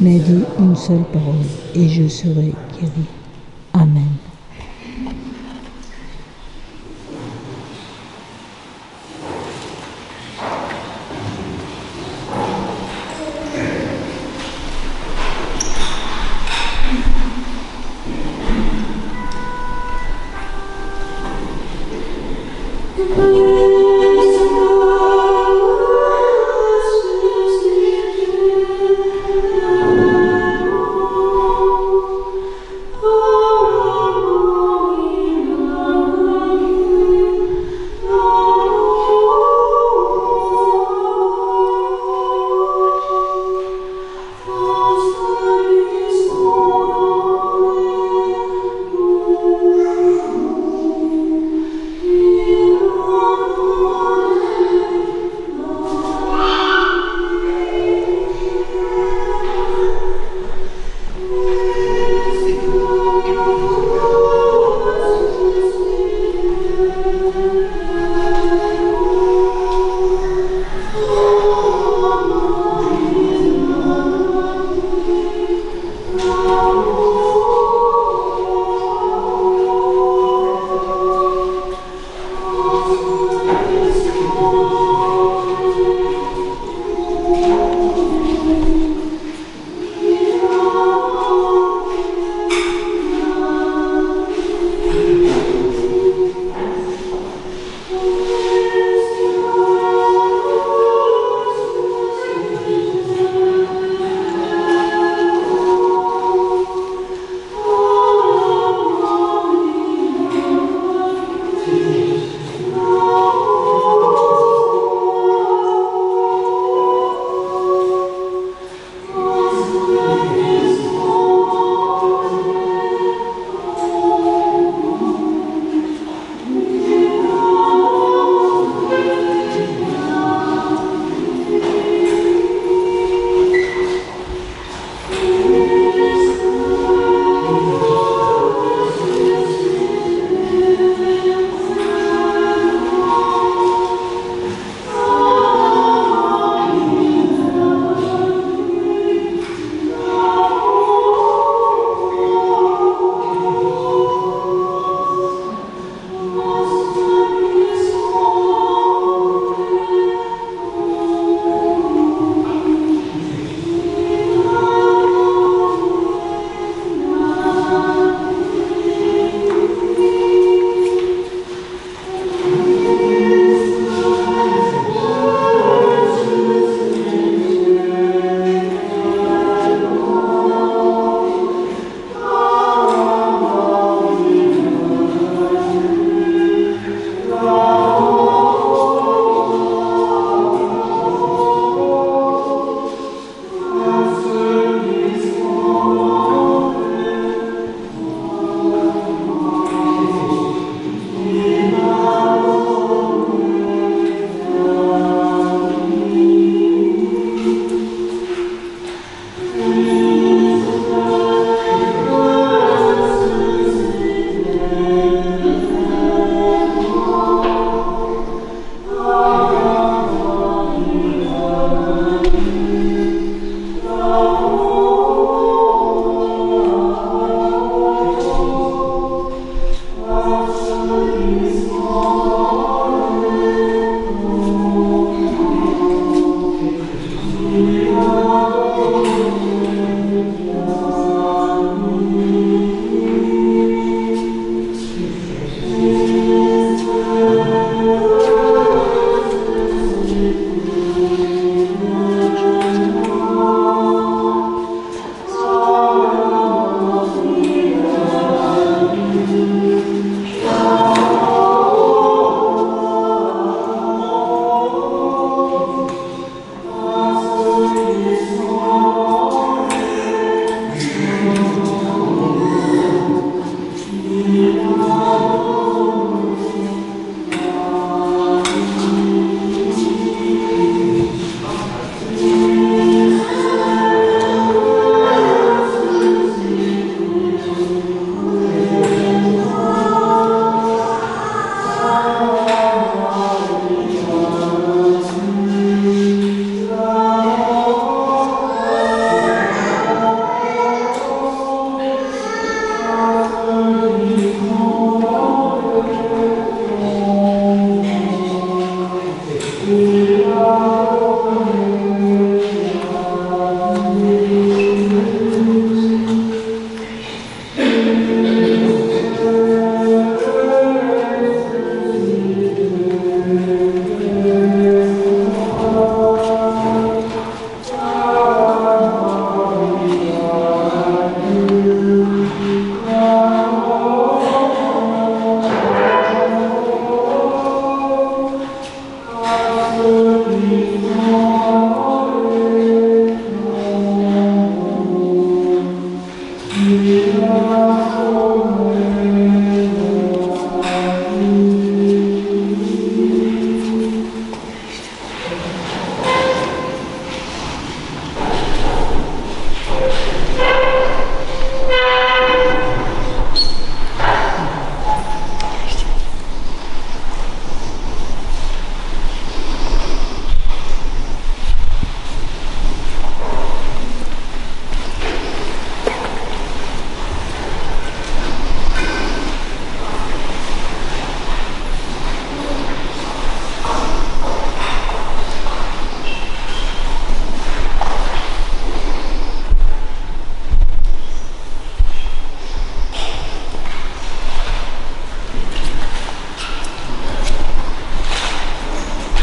Speaker 9: mais dis une seule parole, et je serai guéri. Amen.
Speaker 7: Oh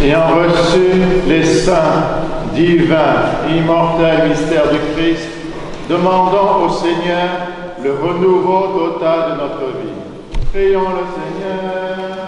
Speaker 6: Ayant reçu les saints, divins, immortels mystères du Christ, demandons au Seigneur le renouveau total de notre vie. Prions le Seigneur.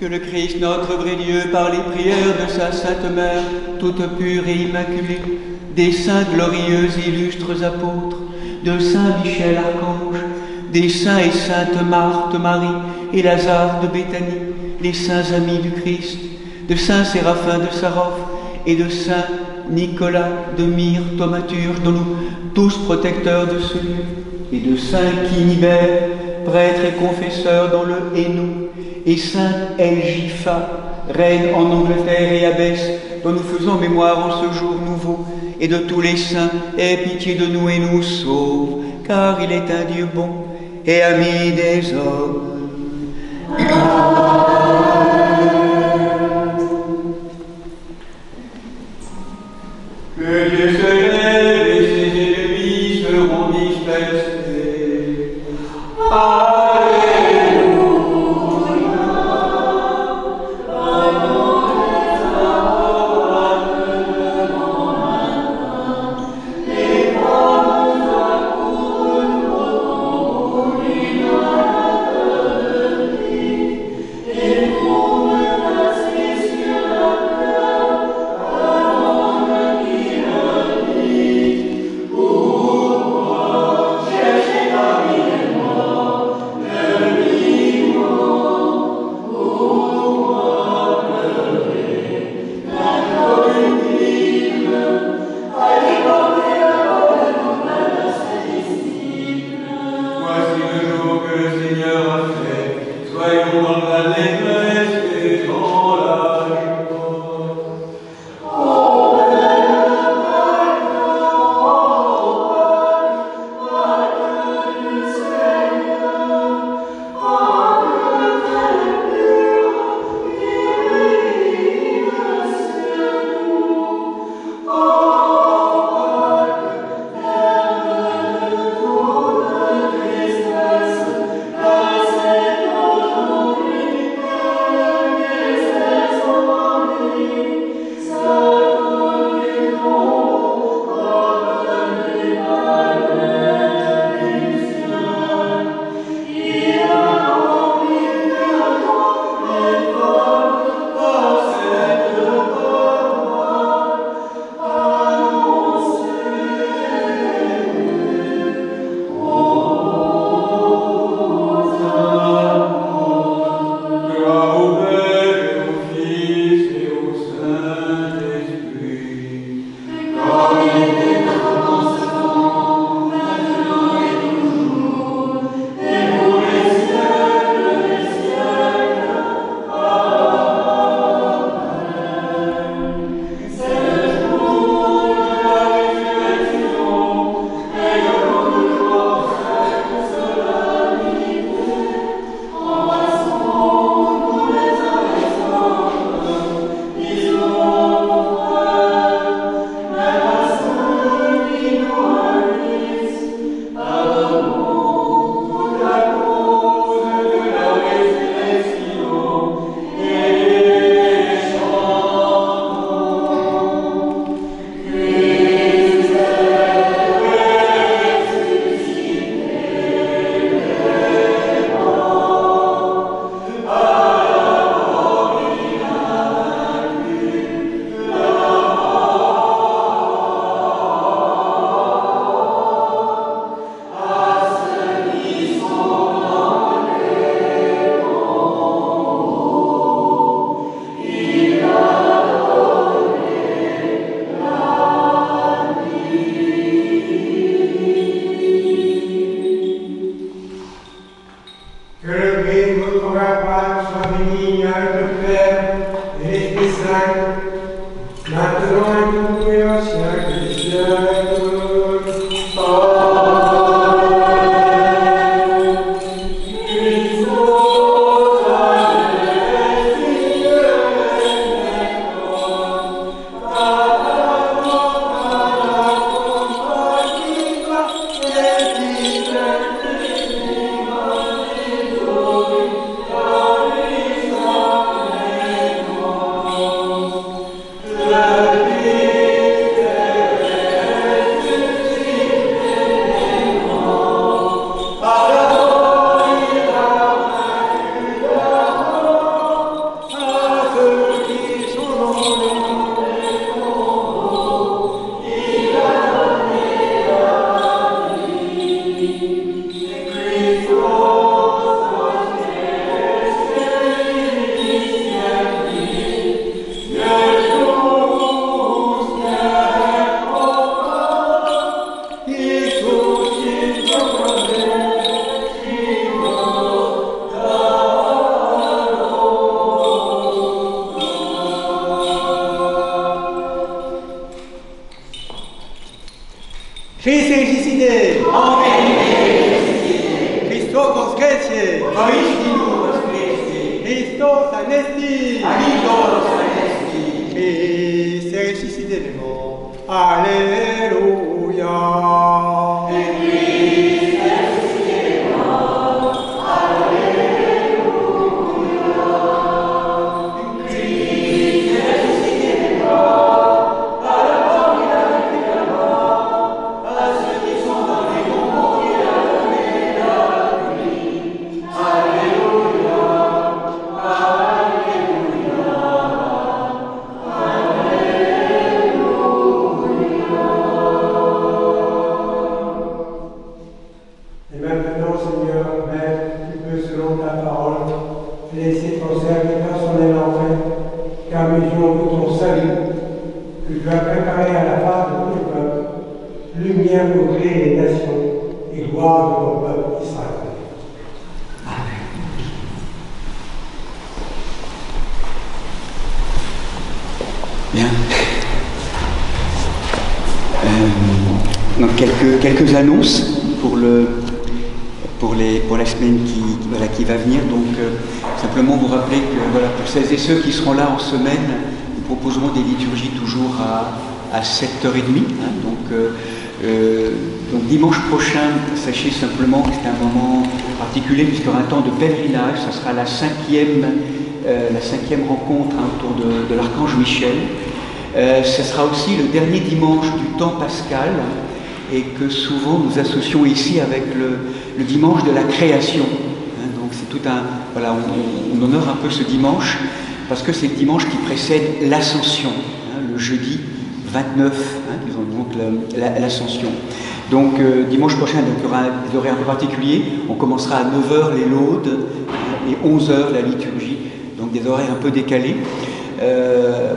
Speaker 1: Que le Christ, notre vrai Dieu, par les prières de sa Sainte Mère, toute pure et immaculée, des saints glorieux et illustres apôtres, de Saint Michel Archange, des saints et saintes Marthe, Marie et Lazare de Béthanie, les saints amis du Christ, de Saint Séraphin de Sarov et de Saint Nicolas de Myre, thaumaturge, dont nous tous protecteurs de ce lieu, et de Saint Quinibert, prêtre et confesseur dans le Hainaut, et Sainte Elgifa, reine en Angleterre et abbesse, dont nous faisons mémoire en ce jour nouveau, et de tous les saints, aie pitié de nous et nous sauve, car il est un Dieu bon et ami des hommes. Que Dieu se lève et ses ennemis seront dispersés.
Speaker 5: Christ est ressuscité. Christos voskresie. Christos anesti. Christ est ressuscité des morts. Alléluia.
Speaker 1: Bien. Donc quelques annonces pour la semaine qui va venir. Donc simplement vous rappeler que voilà, pour celles et ceux qui seront là en semaine, nous proposerons des liturgies toujours à 7h30. Donc dimanche prochain, sachez simplement que c'est un moment particulier puisqu'il y aura un temps de pèlerinage. Ça sera la cinquième rencontre autour de l'archange Michel. Ce sera aussi le dernier dimanche du temps pascal et que souvent nous associons ici avec le dimanche de la création. Donc c'est tout un... Voilà, on honore un peu ce dimanche parce que c'est le dimanche qui précède l'ascension, le jeudi 29, donc l'ascension. Donc dimanche prochain, donc, il y aura des horaires un peu particuliers. On commencera à 9h les laudes et 11h la liturgie, donc des horaires un peu décalés.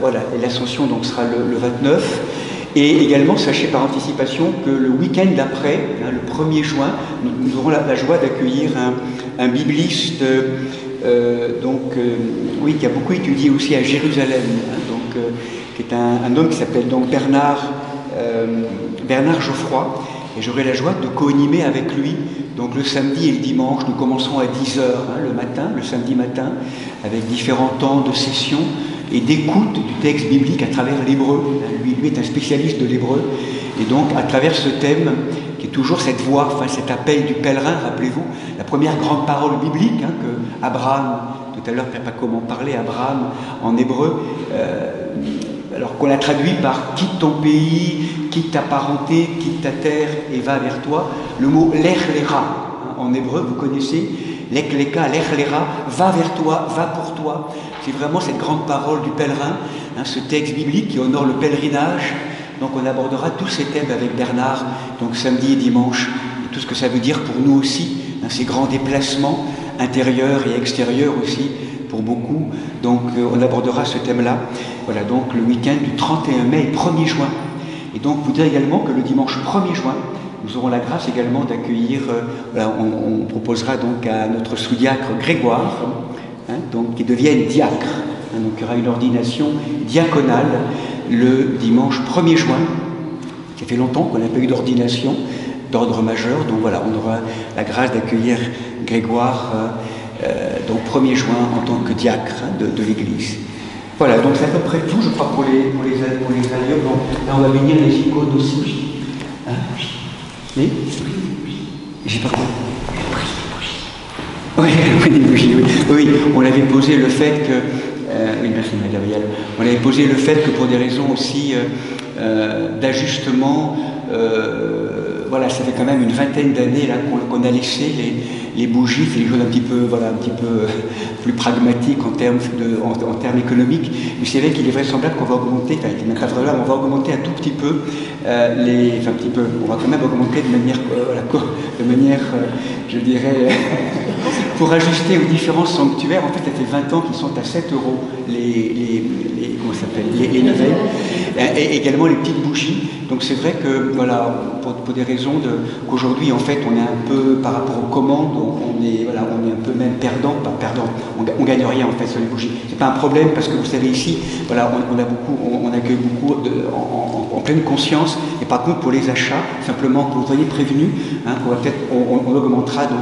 Speaker 1: Voilà, et l'ascension donc sera le 29. Et également, sachez par anticipation que le week-end d'après, le 1er juin, nous aurons la joie d'accueillir un bibliste qui a beaucoup étudié aussi à Jérusalem, qui est un homme qui s'appelle donc Bernard Geoffroy. Et j'aurai la joie de co-animer avec lui. Donc le samedi et le dimanche, nous commencerons à 10h le matin, le samedi matin, avec différents temps de session et d'écoute du texte biblique à travers l'hébreu. Lui est un spécialiste de l'hébreu. Et donc, à travers ce thème, qui est toujours cette voix, cet appel du pèlerin, rappelez-vous, la première grande parole biblique que Abraham, tout à l'heure, Père Paco m'en parlait, Abraham en hébreu, alors qu'on l'a traduit par « quitte ton pays, quitte ta parenté, quitte ta terre et va vers toi », le mot « lech lecha » en hébreu, vous connaissez, « lech lecha »,« lech lecha », va vers toi, va pour toi. C'est vraiment cette grande parole du pèlerin, ce texte biblique qui honore le pèlerinage. Donc on abordera tous ces thèmes avec Bernard, donc samedi et dimanche, et tout ce que ça veut dire pour nous aussi, ces grands déplacements intérieurs et extérieurs aussi, pour beaucoup. Donc on abordera ce thème-là. Voilà, donc le week-end du 31 mai et 1er juin. Et donc vous dire également que le dimanche 1er juin, nous aurons la grâce également d'accueillir, on proposera donc à notre sous-diacre Grégoire, donc qui devienne diacre. Donc il y aura une ordination diaconale le dimanche 1er juin. Ça fait longtemps qu'on n'a pas eu d'ordination d'ordre majeur. Donc voilà, on aura la grâce d'accueillir Grégoire donc 1er juin en tant que diacre de l'Église. Voilà, donc c'est à peu près tout, je crois, pour les alliés. Donc là, on va bénir les icônes aussi. Oui. J'ai pas compris. Oui, on avait posé le fait que... oui, merci Madame Gabriel. On avait posé le fait que pour des raisons aussi d'ajustement, voilà, ça fait quand même une vingtaine d'années là qu'on a laissé les bougies, c'est les choses un petit peu plus pragmatiques en termes économiques. Mais c'est vrai qu'il est vraisemblable qu'on va augmenter, on va augmenter un tout petit peu on va quand même augmenter de manière, je dirais, pour ajuster aux différents sanctuaires. En fait, ça fait 20 ans qu'ils sont à 7 € les neuvaines. Et également les petites bougies. Donc c'est vrai que, voilà, pour des raisons qu'aujourd'hui, en fait, on est un peu, par rapport aux commandes, on est un peu même perdant, pas perdant, on gagne rien, en fait, sur les bougies. C'est pas un problème, parce que vous savez, ici, voilà, on accueille beaucoup en pleine conscience. Et par contre, pour les achats, simplement, que vous soyez prévenus, hein, on augmentera donc,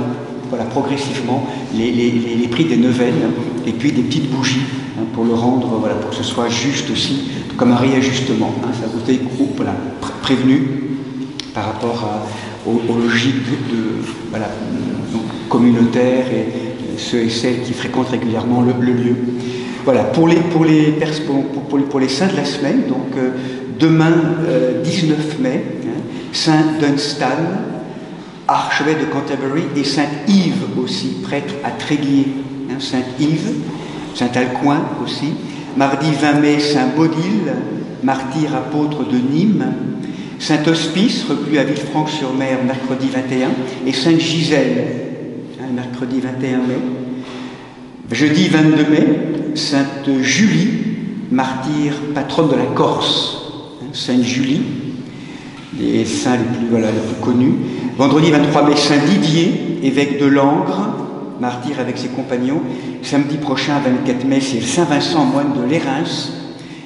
Speaker 1: voilà, progressivement les prix des neuvaines et puis des petites bougies, hein, pour le rendre, voilà, pour que ce soit juste aussi, comme un réajustement, hein, ça vous est voilà, prévenu par rapport aux logiques voilà, communautaires et ceux et celles qui fréquentent régulièrement le lieu. Voilà, pour les saints de la semaine, donc demain 19 mai, hein, Saint Dunstan, archevêque de Canterbury, et Saint Yves aussi, prêtre à Tréguier, hein, Saint Yves, Saint Alcuin aussi. Mardi 20 mai, Saint Baudile, martyr apôtre de Nîmes. Saint Hospice, reclus à Villefranche-sur-Mer, mercredi 21, et Sainte Gisèle, hein, mercredi 21 mai. Jeudi 22 mai, Sainte Julie, martyr patronne de la Corse, hein, Sainte Julie, les saints les plus connus. Vendredi 23 mai, Saint Didier, évêque de Langres, martyr avec ses compagnons. Samedi prochain, 24 mai, c'est Saint Vincent, moine de Lérins.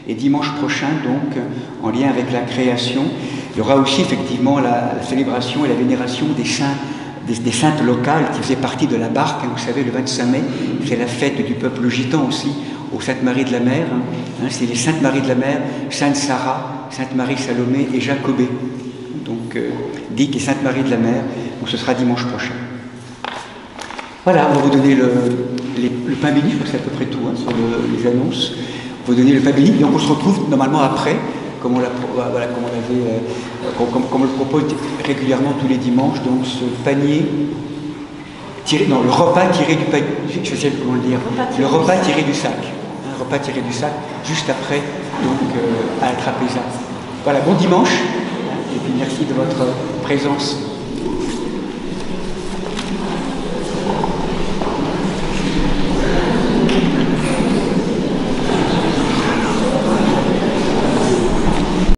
Speaker 1: Et dimanche prochain, donc, en lien avec la création, il y aura aussi effectivement la célébration et la vénération des saintes locales qui faisaient partie de la barque. Hein, vous savez, le 25 mai, c'est la fête du peuple gitan aussi, aux Saintes Maries de la Mer. Hein, c'est les Saintes Maries de la Mer, Sainte Sarah, Sainte Marie Salomé et Jacobée. Donc, Dick et Sainte Marie de la Mer. Donc, ce sera dimanche prochain. Voilà, on va vous donner le pain béni, je crois que c'est à peu près tout, hein, sur les annonces. On va vous donner le pain béni, donc on se retrouve normalement après, comme on le propose régulièrement tous les dimanches, donc ce panier le repas tiré du panier, je sais comment le dire, le repas tiré du sac, hein, repas tiré du sac, juste après, donc à la trapézia. Voilà, bon dimanche, hein, et puis merci de votre présence.